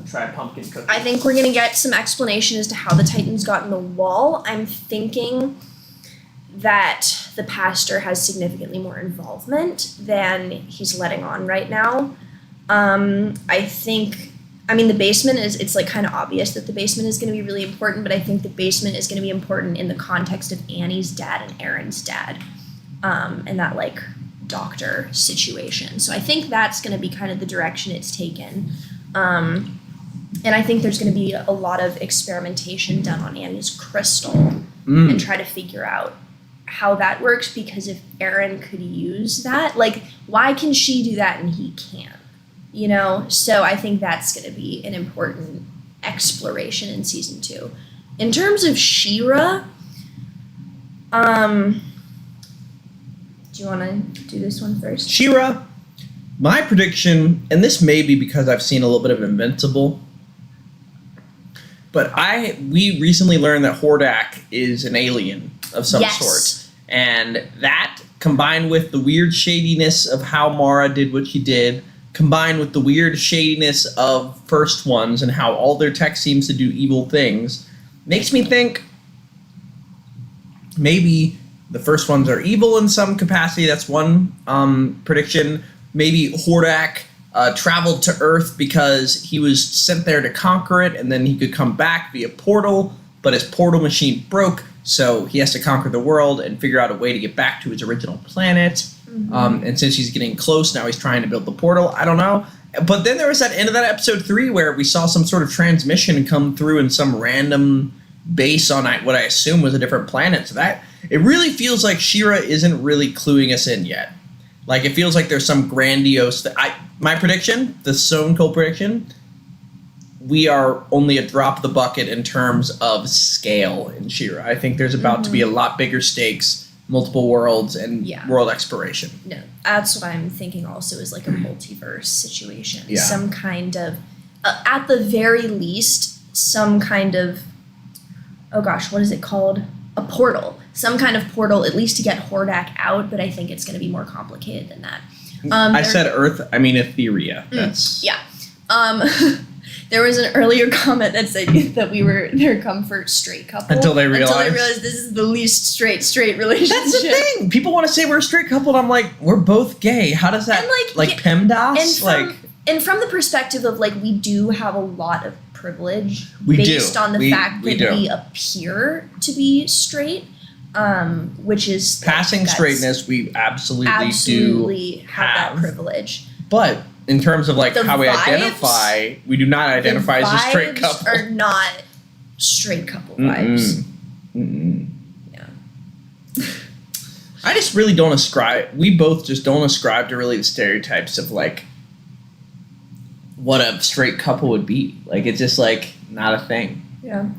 Try pumpkin cookie. I think we're going to get some explanation as to how the Titans got in the wall. I'm thinking that the pastor has significantly more involvement than he's letting on right now. The basement it's like kind of obvious that the basement is going to be really important, but I think the basement is going to be important in the context of Annie's dad and Aaron's dad, and that like doctor situation. So I think that's going to be kind of the direction it's taken. And I think there's going to be a lot of experimentation done on Annie's crystal and try to figure out how that works, because if Aaron could use that, like, why can she do that and he can't? You know? So I think that's going to be an important exploration in season 2. In terms of Shera, do you want to do this one first? Shera, my prediction, and this may be because I've seen a little bit of Invincible, but we recently learned that Hordak is an alien of some sort. And that, combined with the weird shadiness of how Mara did what she did, combined with the weird shadiness of First Ones and how all their tech seems to do evil things, makes me think maybe the First Ones are evil in some capacity. That's one prediction. Maybe Hordak traveled to Earth because he was sent there to conquer it, and then he could come back via portal, but his portal machine broke, so he has to conquer the world and figure out a way to get back to his original planet. And since he's getting close, now he's trying to build the portal. I don't know. But then there was that end of that episode 3 where we saw some sort of transmission come through in some random base on what I assume was a different planet. So that it really feels like Shera isn't really cluing us in yet. Like, it feels like there's some grandiose... my prediction, the Stone Cold prediction, we are only a drop of the bucket in terms of scale in Shera. I think there's about to be a lot bigger stakes multiple worlds and Yeah. world exploration. No, that's what I'm thinking also is like a multiverse situation. Yeah. Some kind of, at the very least, some kind of, oh gosh, what is it called? A portal. Some kind of portal, at least to get Hordak out, but I think it's going to be more complicated than that. I said Earth, I mean Etheria. That's yeah. There was an earlier comment that said that we were their comfort straight couple. Until they realized this is the least straight relationship. That's the thing. People want to say we're a straight couple, and I'm like, we're both gay. How does that, And like PEMDAS? And from the perspective of, like, we do have a lot of privilege We based do. on the We- fact we that do. we appear to be straight, which is... passing that's straightness, we absolutely have that have. privilege. But in terms of, like, The how we vibes- identify, we do not identify as a straight The couple. vibes are not straight couple vibes. Yeah. I just really don't ascribe. We both just don't ascribe to really the stereotypes of like what a straight couple would be. Like it's just like not a thing. Yeah.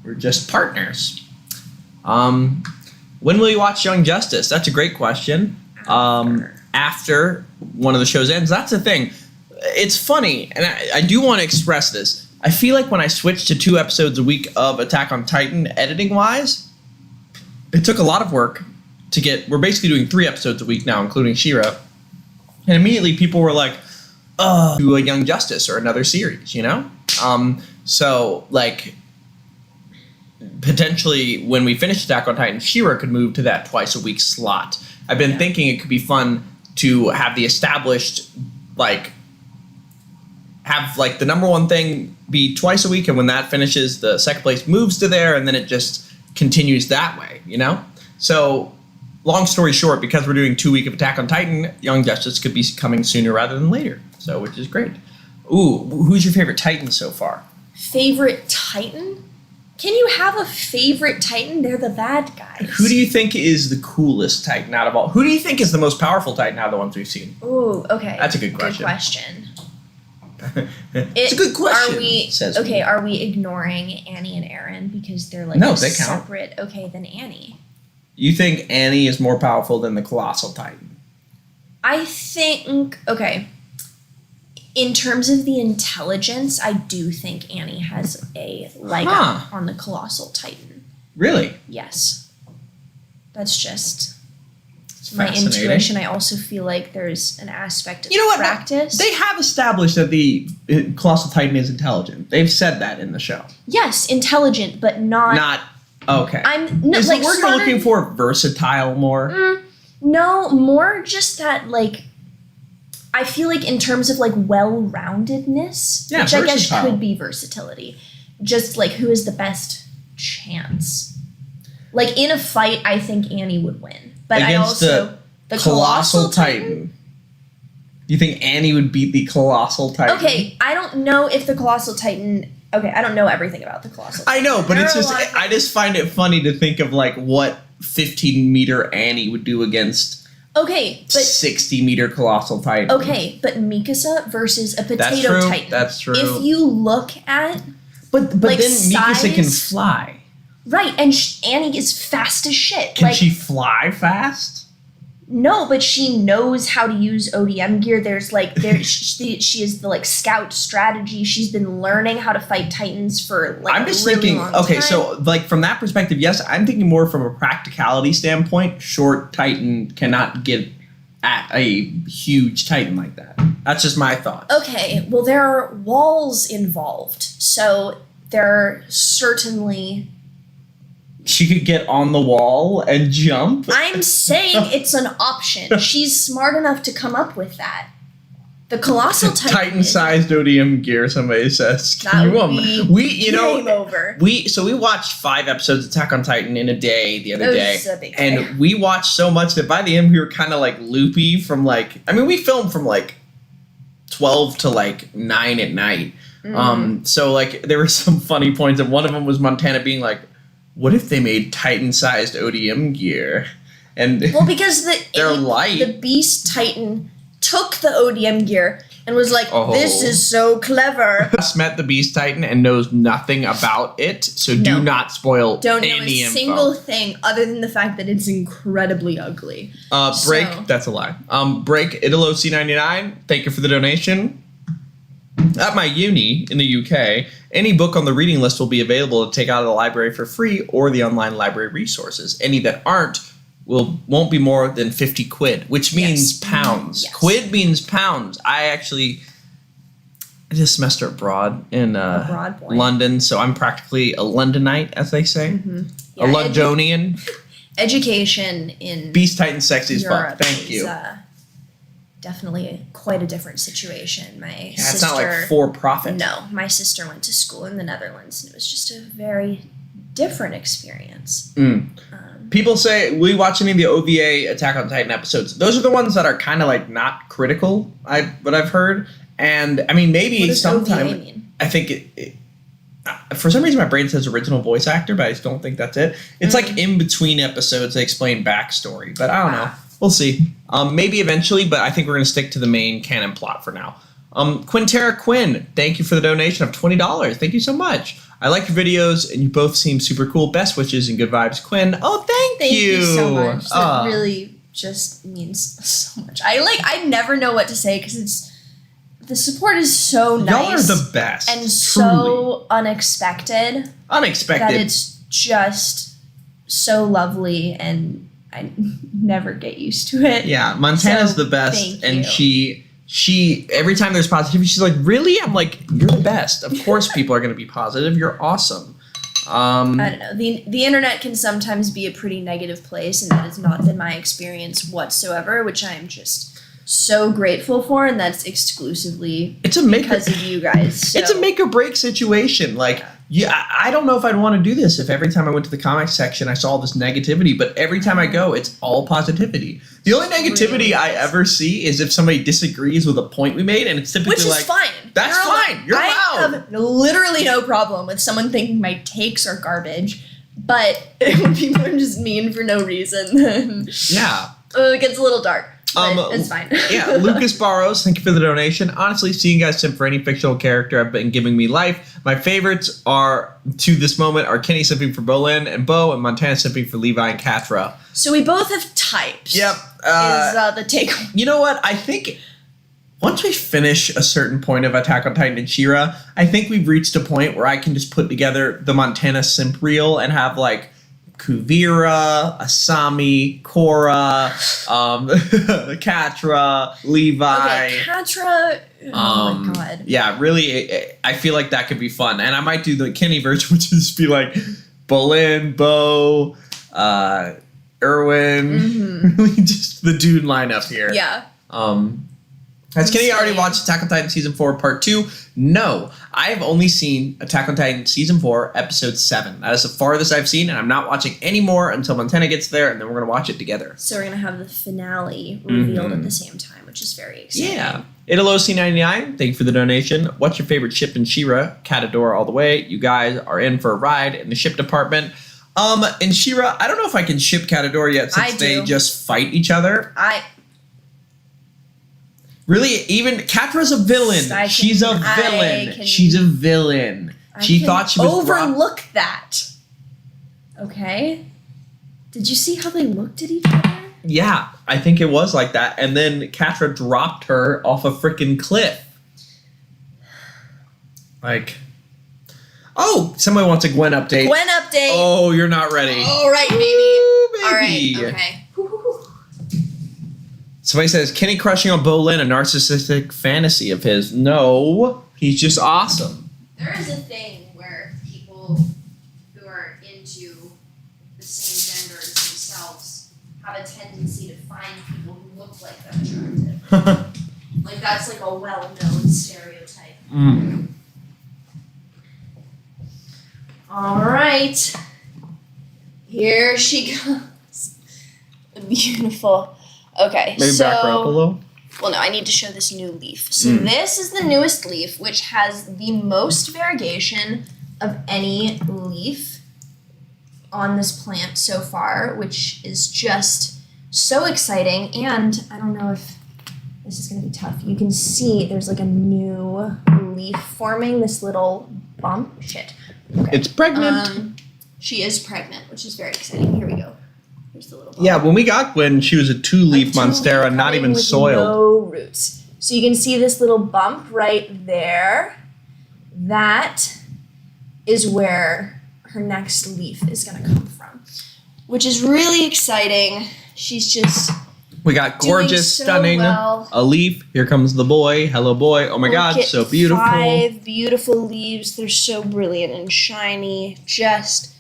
We're just partners. When will you watch Young Justice? That's a great question. After one of the shows ends. That's the thing. It's funny, and I do want to express this. I feel like when I switched to 2 episodes a week of Attack on Titan, editing-wise, it took a lot of work to get... We're basically doing 3 episodes a week now, including Shera. And immediately people were like, do a Young Justice or another series, you know? So, like, potentially when we finish Attack on Titan, Shera could move to that twice-a-week slot. I've been thinking it could be fun to have the established, like... have like the number one thing be twice a week, and when that finishes, the second place moves to there, and then it just continues that way, you know? So, long story short, because we're doing 2 weeks of Attack on Titan, Young Justice could be coming sooner rather than later, so which is great. Ooh, who's your favorite Titan so far? Favorite Titan? Can you have a favorite Titan? They're the bad guys. Who do you think is the coolest Titan out of all? Who do you think is the most powerful Titan out of the ones we've seen? Ooh, okay. That's a good question. Good question. It's a good question. Are we ignoring Annie and Aaron because they're like No, they count. separate? Okay, then Annie. You think Annie is more powerful than the Colossal Titan? I think in terms of the intelligence, I do think Annie has a leg up on the Colossal Titan. Really? Yes. That's just It's my fascinating. intuition. I also feel like there's an aspect of practice. They have established that the Colossal Titan is intelligent. They've said that in the show. Yes, intelligent, but not. Okay. Is the word you're looking for versatile more? No, more just that like. I feel like in terms of like well-roundedness, which I guess could be versatility, just like who has the best chance. Like in a fight, I think Annie would win, but Against I also the Colossal Titan. You think Annie would beat the Colossal Titan? Okay, I don't know if the Colossal Titan. Okay, I don't know everything about the Colossal Titan. I know, but it's just I just find it funny to think of like what 15-meter Annie would do against. Okay, but 60-meter Colossal Titan. Okay, but Mikasa versus a potato Titan. That's true. If you look at, but like, then Mikasa can size- fly. right, and Annie is fast as shit. Can she fly fast? No, but she knows how to use ODM gear. She is the like scout strategy. She's been learning how to fight Titans for like I'm just a really thinking, long okay, time. so like from that perspective, yes, I'm thinking more from a practicality standpoint. Short Titan cannot get at a huge Titan like that. That's just my thought. Okay, well there are walls involved, so there are certainly. She could get on the wall and jump. I'm saying it's an option. She's smart enough to come up with that. The Colossal Titan. Titan-sized ODM gear, somebody says. That would be game over. We watched 5 episodes of Attack on Titan in a day the other day. A big and day. we watched so much that by the end we were kind of like loopy from like, I mean, we filmed from like 12 to like 9 at night. So like there were some funny points, and one of them was Montana being like, what if they made Titan-sized ODM gear? And well, because they're light. The Beast Titan took the ODM gear and was like, "This is so clever." Just met the Beast Titan and knows nothing about it, so do not spoil Don't know any a info. single thing other than the fact that it's incredibly ugly. Break, that's a lie. Break Italo-C99, thank you for the donation. At my uni in the UK, any book on the reading list will be available to take out of the library for free or the online library resources. Any that aren't won't be more than 50 quid, which means pounds. Yes. Quid means pounds. I did a semester abroad in London, so I'm practically a Londonite, as they say. Mm-hmm. Yeah, a Londonian. Education in Beast Titan sexy as Europe fuck. Thank you. Definitely quite a different situation. My sister, it's not like for profit. No, my sister went to school in the Netherlands, and it was just a very different experience. People say, we watch any of the OVA Attack on Titan episodes. Those are the ones that are kind of like not critical, what I've heard. And I mean, maybe sometime. OVA mean? I think for some reason my brain says original voice actor, but I just don't think that's it. It's like in between episodes they explain backstory, but I don't know. We'll see. Maybe eventually, but I think we're going to stick to the main canon plot for now. Quintera Quinn, thank you for the donation of $20. Thank you so much. I like your videos, and you both seem super cool. Best wishes and good vibes, Quinn. Oh, thank you. Thank you so much. That really just means so much. I never know what to say because the support is so nice. Y'all are the best. And so unexpected. Unexpected. That it's just so lovely, and I never get used to it. Yeah, Montana's the best, and she every time there's positivity, she's like, "Really?" I'm like, "You're the best. Of course, people are going to be positive. You're awesome." I don't know. The internet can sometimes be a pretty negative place, and that has not been my experience whatsoever, which I am just so grateful for, and that's exclusively because of you guys. So. It's a make or break situation. Like, I don't know if I'd want to do this if every time I went to the comics section I saw this negativity, but every time I go, it's all positivity. The only negativity I ever see is if somebody disagrees with a point we made, and it's typically which is fine. That's fine. You're allowed. I have literally no problem with someone thinking my takes are garbage, but when people are just mean for no reason, then it gets a little dark. But it's fine. Yeah, Lucas Barrows, thank you for the donation. Honestly, seeing you guys simp for any fictional character have been giving me life. My favorites are, to this moment, are Kenny simping for Bolin and Bo, and Montana simping for Levi and Katra. So we both have types. Yep. Is the take. You know what? I think once we finish a certain point of Attack on Titan and Shera, I think we've reached a point where I can just put together the Montana simp reel and have like Kuvira, Asami, Korra, Katra, Levi. Okay, Katra. Oh my god. Yeah, really, I feel like that could be fun. And I might do the Kenny version, which is be like Bolin, Bo, Erwin. Really just the dude lineup here. Yeah. Has Kenny already watched Attack on Titan Season 4 Part 2? No. I have only seen Attack on Titan Season 4 Episode 7. That is the farthest I've seen, and I'm not watching any more until Montana gets there, and then we're going to watch it together. So we're going to have the finale revealed at the same time, which is very exciting. Yeah. Italo-C99, thank you for the donation. What's your favorite ship in Shera? Catadora all the way. You guys are in for a ride in the ship department. In Shera, I don't know if I can ship Catadora yet since they just fight each other. Really, even Katra's a villain. She's a villain. She's a villain. She thought she was overlook that. Okay. Did you see how they looked at each other? Yeah, I think it was like that. And then Katra dropped her off a freaking cliff. Like, oh, somebody wants a Gwen update. Gwen update. Oh, you're not ready. All right, baby. Ooh, baby. All right. Okay. Somebody says, Kenny crushing on Bolin, a narcissistic fantasy of his. No, he's just awesome. There is a thing where people who are into the same gender as themselves have a tendency to find people who look like them attractive. Like, that's like a well-known stereotype. All right. Here she comes. Beautiful. Okay, maybe back her up a little? Well, no, I need to show this new leaf. So this is the newest leaf, which has the most variegation of any leaf on this plant so far, which is just so exciting. And I don't know if this is gonna be tough. You can see there's like a new leaf forming, this little bump. Shit. Okay. It's pregnant. She is pregnant, which is very exciting. Here we go. Here's the little bump. Yeah, when we got Gwen, she was a 2-leaf monstera, not even with soiled. No roots. So you can see this little bump right there. That is where her next leaf is gonna come from, which is really exciting. She's just We got gorgeous, so stunning, well. a leaf. Here comes the boy. Hello, boy. Oh my God, Look so at beautiful. 5 beautiful leaves. They're so brilliant and shiny. Just,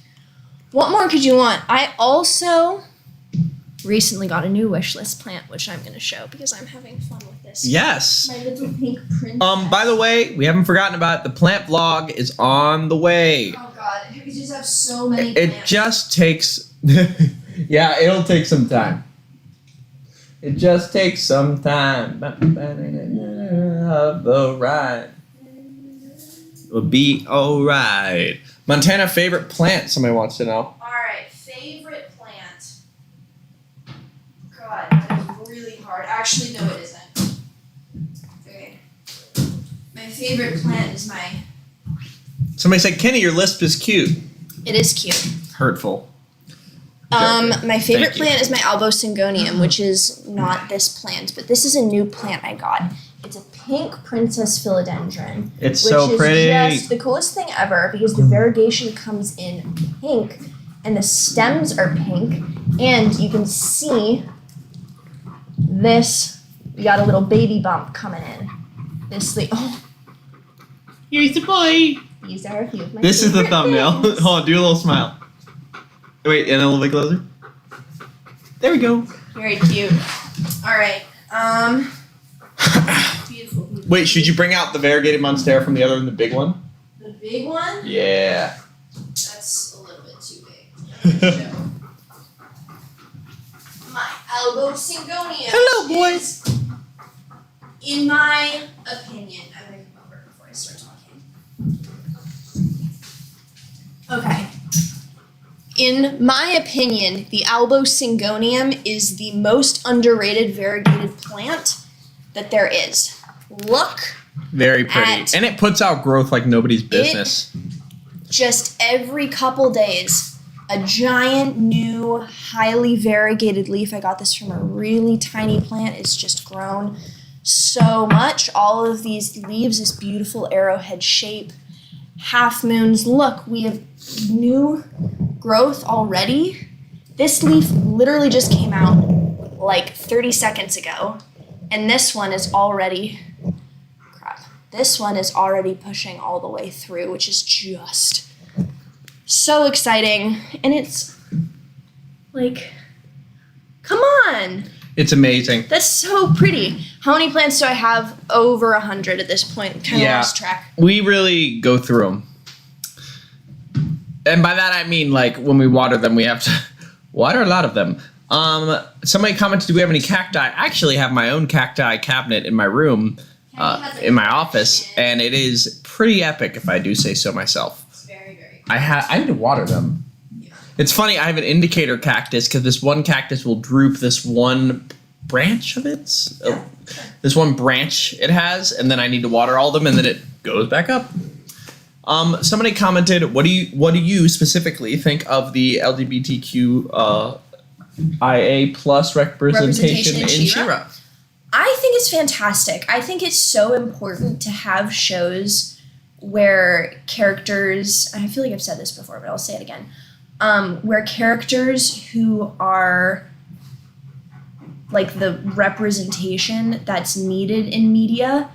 what more could you want? I also recently got a new wish list plant, which I'm going to show because I'm having fun with this. Yes. My little pink princess. By the way, we haven't forgotten about it. The plant vlog is on the way. Oh God, we just have so many It plants. just takes. Yeah, it'll take some time. It just takes some time. Of the ride. It'll be alright. Montana, favorite plant? Somebody wants to know. Alright, favorite plant. God, that is really hard. Actually, no, it isn't. Okay. My favorite plant is my... Somebody said, Kenny, your lisp is cute. It is cute. Hurtful. My favorite Thank you. plant is my Albosingonium, which is not this plant, but this is a new plant I got. It's a pink princess philodendron. It's so pretty. Which is just the coolest thing ever because the variegation comes in pink and the stems are pink, and you can see this. We got a little baby bump coming in. This thing. Oh, Here's the boy. these are a few of my This is the favorite thumbnail. things. Hold on, do a little smile. Wait, and a little bit closer. There we go. Very cute. All right. Beautiful, beautiful. Wait, should you bring out the variegated monstera from the other one, the big one? The big one? Yeah. That's a little bit too big. Let me show. My Albosingonium. Hello, boys. is, in my opinion, I'm gonna come over before I start talking. Okay. In my opinion, the Albosingonium is the most underrated variegated plant that there is. Look, Very pretty. At- And it puts out growth like nobody's business. just every couple days, a giant new, highly variegated leaf. I got this from a really tiny plant. It's just grown so much. All of these leaves, this beautiful arrowhead shape, half moons. Look, we have new growth already. This leaf literally just came out like 30 seconds ago, and this one is already this one is already pushing all the way through, which is just so exciting. And it's like, come on, It's amazing. that's so pretty. How many plants do I have? Over 100 at this point. Kind of Yeah. lost track. We really go through them. And by that I mean, like, when we water them, we have to water a lot of them. Somebody commented, do we have any cacti? I actually have my own cacti cabinet in my room, in my office, and it is pretty epic, if I do say so myself. It's very, very I need to water them. Yeah. It's funny, I have an indicator cactus, because this one cactus will droop this one branch of its, this one branch it has, and then I need to water all of them, and then it goes back up. Somebody commented, what do you specifically think of the LGBTQ IA plus representation in Shera? I think it's fantastic. I think it's so important to have shows where characters, I feel like I've said this before, but I'll say it again, where characters who are like the representation that's needed in media,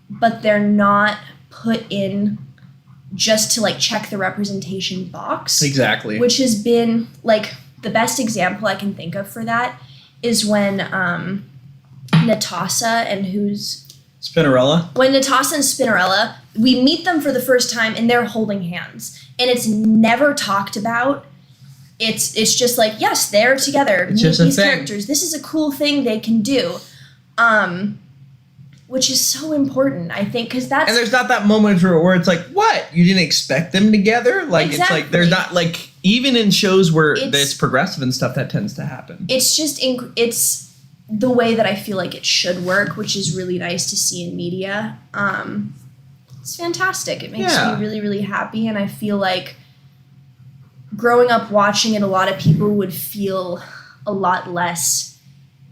but they're not put in just to like check the representation box. Exactly. Which has been like the best example I can think of for that is when Natasha and Spinnerella. when Natasha and Spinnerella, we meet them for the first time and they're holding hands. And it's never talked about. It's just like, yes, they're together. It's Meet just a these thing. characters. This is a cool thing they can do. Which is so important, I think, because that's... And there's not that moment where it's like, what? You didn't expect them together? Like, It's like, there's not, like, even in shows where it's progressive and stuff, that tends to happen. It's just, it's the way that I feel like it should work, which is really nice to see in media. It's fantastic. It makes me really, really happy, and I feel like growing up watching it, a lot of people would feel a lot less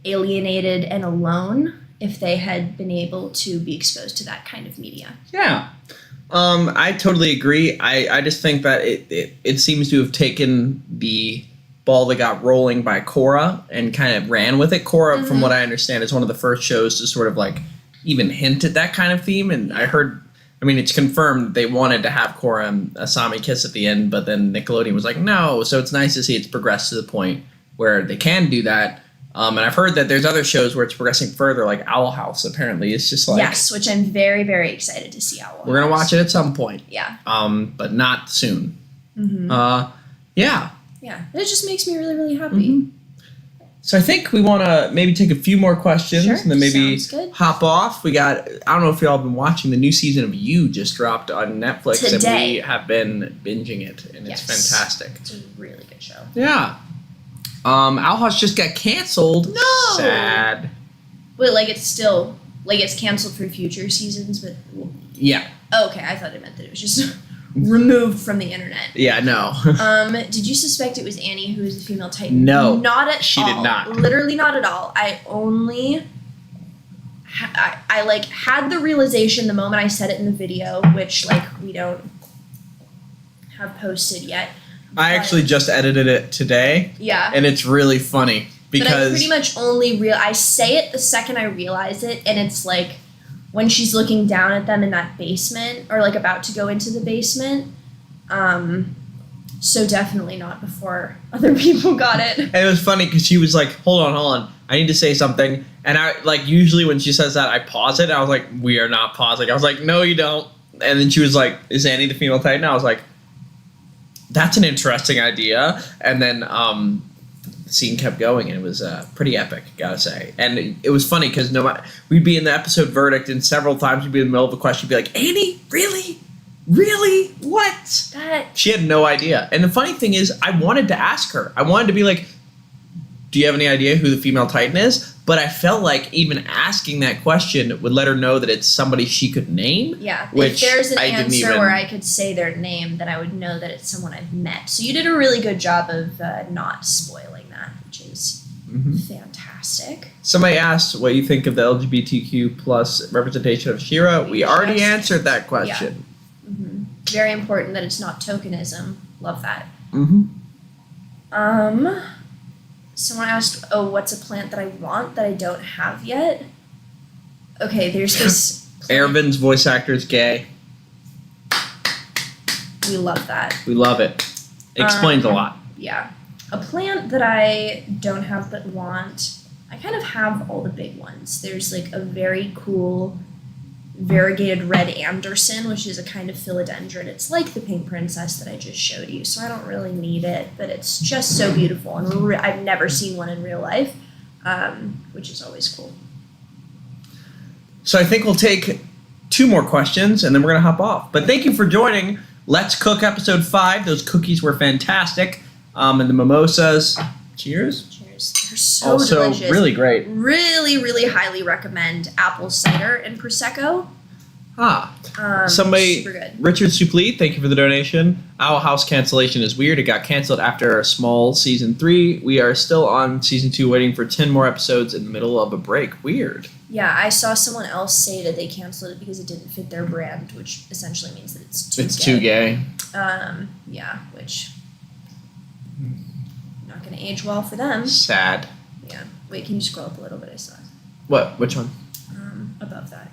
alienated and alone if they had been able to be exposed to that kind of media. Yeah. I totally agree. I just think that it seems to have taken the ball that got rolling by Korra and kind of ran with it. Korra, from what I understand, is one of the first shows to sort of like even hint at that kind of theme. And I heard, I mean, it's confirmed they wanted to have Korra and Asami kiss at the end, but then Nickelodeon was like, no. So it's nice to see it's progressed to the point where they can do that. And I've heard that there's other shows where it's progressing further, like Owl House, apparently. It's just like... Yes, which I'm very, very excited to see Owl House. We're going to watch it at some point. Yeah. But not soon. Yeah. It just makes me really, really happy. So I think we want to maybe take a few more questions and then maybe hop off. We got, I don't know if y'all have been watching, the new season of You just dropped on Netflix. Today. And we have been binging it, and it's fantastic. It's a really good show. Yeah. Owl House just got canceled. No! Sad. Wait, like it's still, like it's canceled for future seasons, but... Yeah. Oh, okay, I thought it meant that it was just removed from the internet. Yeah, no. Did you suspect it was Annie who was the female Titan? No. Not at all. She did not. Literally not at all. I only... I like had the realization the moment I said it in the video, which like we don't have posted yet. I actually just edited it today. Yeah. And it's really funny because... But I pretty much only I say it the second I realize it, and it's like when she's looking down at them in that basement, or like about to go into the basement. So definitely not before other people got it. And it was funny because she was like, hold on. I need to say something. And I, like, usually when she says that, I pause it. And I was like, we are not pausing. I was like, no, you don't. And then she was like, is Annie the female Titan? I was like, that's an interesting idea. And then the scene kept going, and it was pretty epic, gotta say. And it was funny because we'd be in the episode verdict, and several times we'd be in the middle of a question, we'd be like, Annie, really? Really? What? She had no idea. And the funny thing is, I wanted to ask her. I wanted to be like, do you have any idea who the female Titan is? But I felt like even asking that question would let her know that it's somebody she could name. Yeah. Which if there's an I answer where I could say their name, then I would know that it's someone I've met. So you did a really good job of not spoiling that, which is fantastic. Somebody asked what you think of the LGBTQ plus representation of Shera. We already answered that question. Yeah. Very important that it's not tokenism. Love that. Someone asked, what's a plant that I want that I don't have yet? Okay, there's this... Ervin's voice actor is gay. We love that. We love it. Explains a lot. Yeah. A plant that I don't have but want, I kind of have all the big ones. There's like a very cool variegated red Anderson, which is a kind of philodendron. It's like the pink princess that I just showed you, so I don't really need it, but it's just so beautiful, and I've never seen one in real life, which is always cool. So I think we'll take 2 more questions, and then we're going to hop off. But thank you for joining Let's Cook episode 5. Those cookies were fantastic, and the mimosas. Cheers. They're so also delicious. Really great. Really, really highly recommend apple cider and Prosecco. Somebody, super good. Richard Suplee, thank you for the donation. Owl House cancellation is weird. It got canceled after a small season 3. We are still on season 2, waiting for 10 more episodes in the middle of a break. Weird. Yeah, I saw someone else say that they canceled it because it didn't fit their brand, which essentially means that it's too gay. It's too gay. Yeah, which not going to age well for them. Sad. Yeah. Wait, can you scroll up a little bit? I saw. What? Which one? Above that.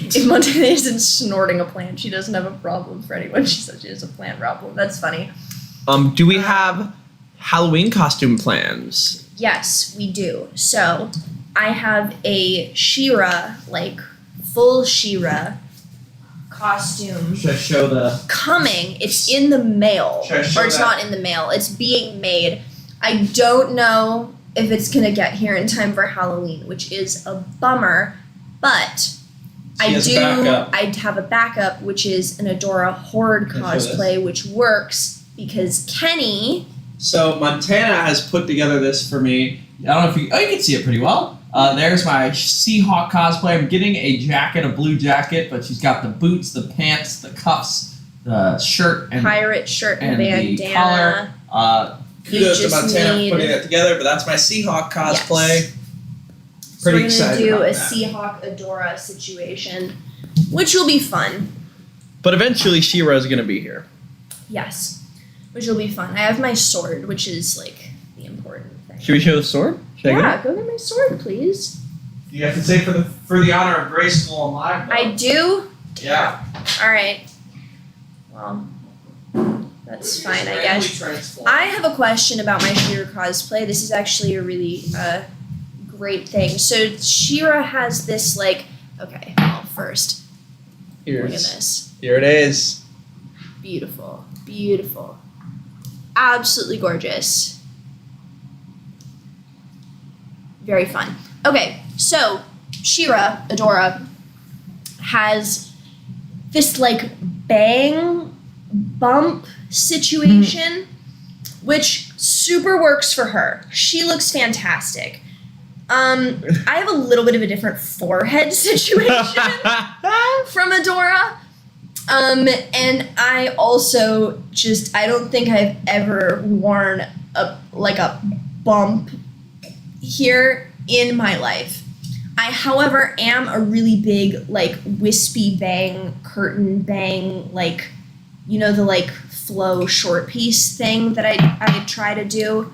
If Montana isn't snorting a plant, she doesn't have a problem for anyone. She said she has a plant problem. That's funny. Do we have Halloween costume plans? Yes, we do. So, I have a Shera, like full Shera costume. Should I show the... Coming. It's in the mail. Should I show Or it's that? not in the mail. It's being made. I don't know if it's going to get here in time for Halloween, which is a bummer, but... I have a backup, which is an Adora Horde cosplay, which works because Kenny So Montana has put together this for me. I don't know if you can see it pretty well. There's my Seahawk cosplay. I'm getting a jacket, a blue jacket, but she's got the boots, the pants, the cuffs, the shirt, and pirate shirt and the bandana. collar. Kudos to Montana for putting that together, but that's my Seahawk cosplay. Yes. Pretty so we're excited gonna do about a that. Seahawk Adora situation, which will be fun. But eventually Shera is going to be here. Yes, which will be fun. I have my sword, which is like the important thing. Should we show the sword? Should I get Yeah, go get my sword, please. it? You have to say for the honor of graceful and live. though. I do. Yeah. All right. Well, that's fine, I guess. I have a question about my Shera cosplay. This is actually a really great thing. So Shera has this like. Okay. Well, first, look at this. Here it is. Beautiful, beautiful, absolutely gorgeous. Very fun. Okay, so Shera, Adora, has this like bang bump situation, which super works for her. She looks fantastic. I have a little bit of a different forehead situation from Adora. And I also I don't think I've ever worn a bump here in my life. I, however, am a really big, like, wispy bang, curtain bang, like, you know, the, like, flow short piece thing that I try to do.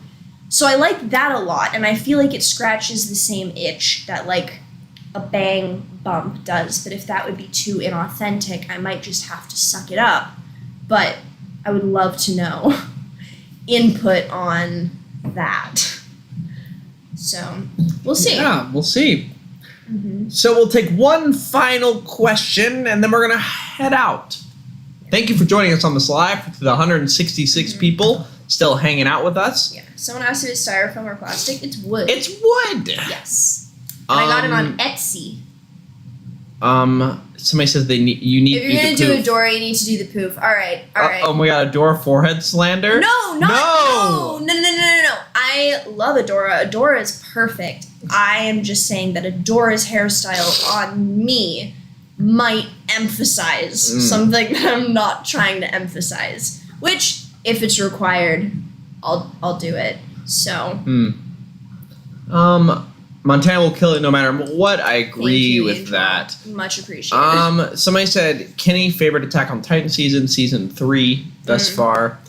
So I like that a lot, and I feel like it scratches the same itch that, like, a bang bump does, but if that would be too inauthentic, I might just have to suck it up. But I would love to know input on that. So we'll see. Yeah, we'll see. Mm-hmm. So we'll take one final question, and then we're gonna head out. Thank you for joining us on this live. To the 166 people still hanging out with us. Yeah. Someone asked if it's styrofoam or plastic. It's wood. It's wood. Yes. And I got it on Etsy. Somebody says you need. If you're gonna do a Dora, you need to do the poof. All right. We got a Dora forehead slander. No. I love Adora. Adora is perfect. I am just saying that Adora's hairstyle on me might emphasize something that I'm not trying to emphasize. Which, if it's required, I'll do it. So. Montana will kill it no matter what. I agree with that. Much appreciated. Somebody said Kenny favorite Attack on Titan season 3 thus far.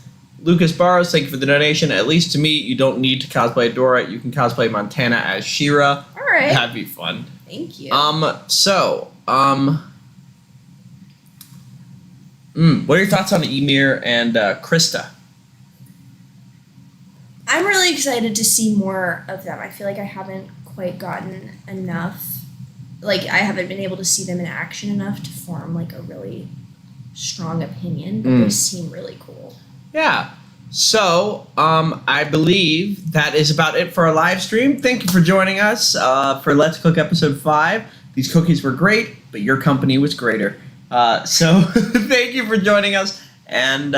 Lucas Barros, thank you for the donation. At least to me, you don't need to cosplay Dora. You can cosplay Montana as Shera. All right. That'd be fun. Thank you. What are your thoughts on Emir and Krista? I'm really excited to see more of them. I feel like I haven't quite gotten enough. Like, I haven't been able to see them in action enough to form, like, a really strong opinion, but they seem really cool. Yeah. So, I believe that is about it for our live stream. Thank you for joining us for Let's Cook Episode 5. These cookies were great, but your company was greater. So, thank you for joining us, and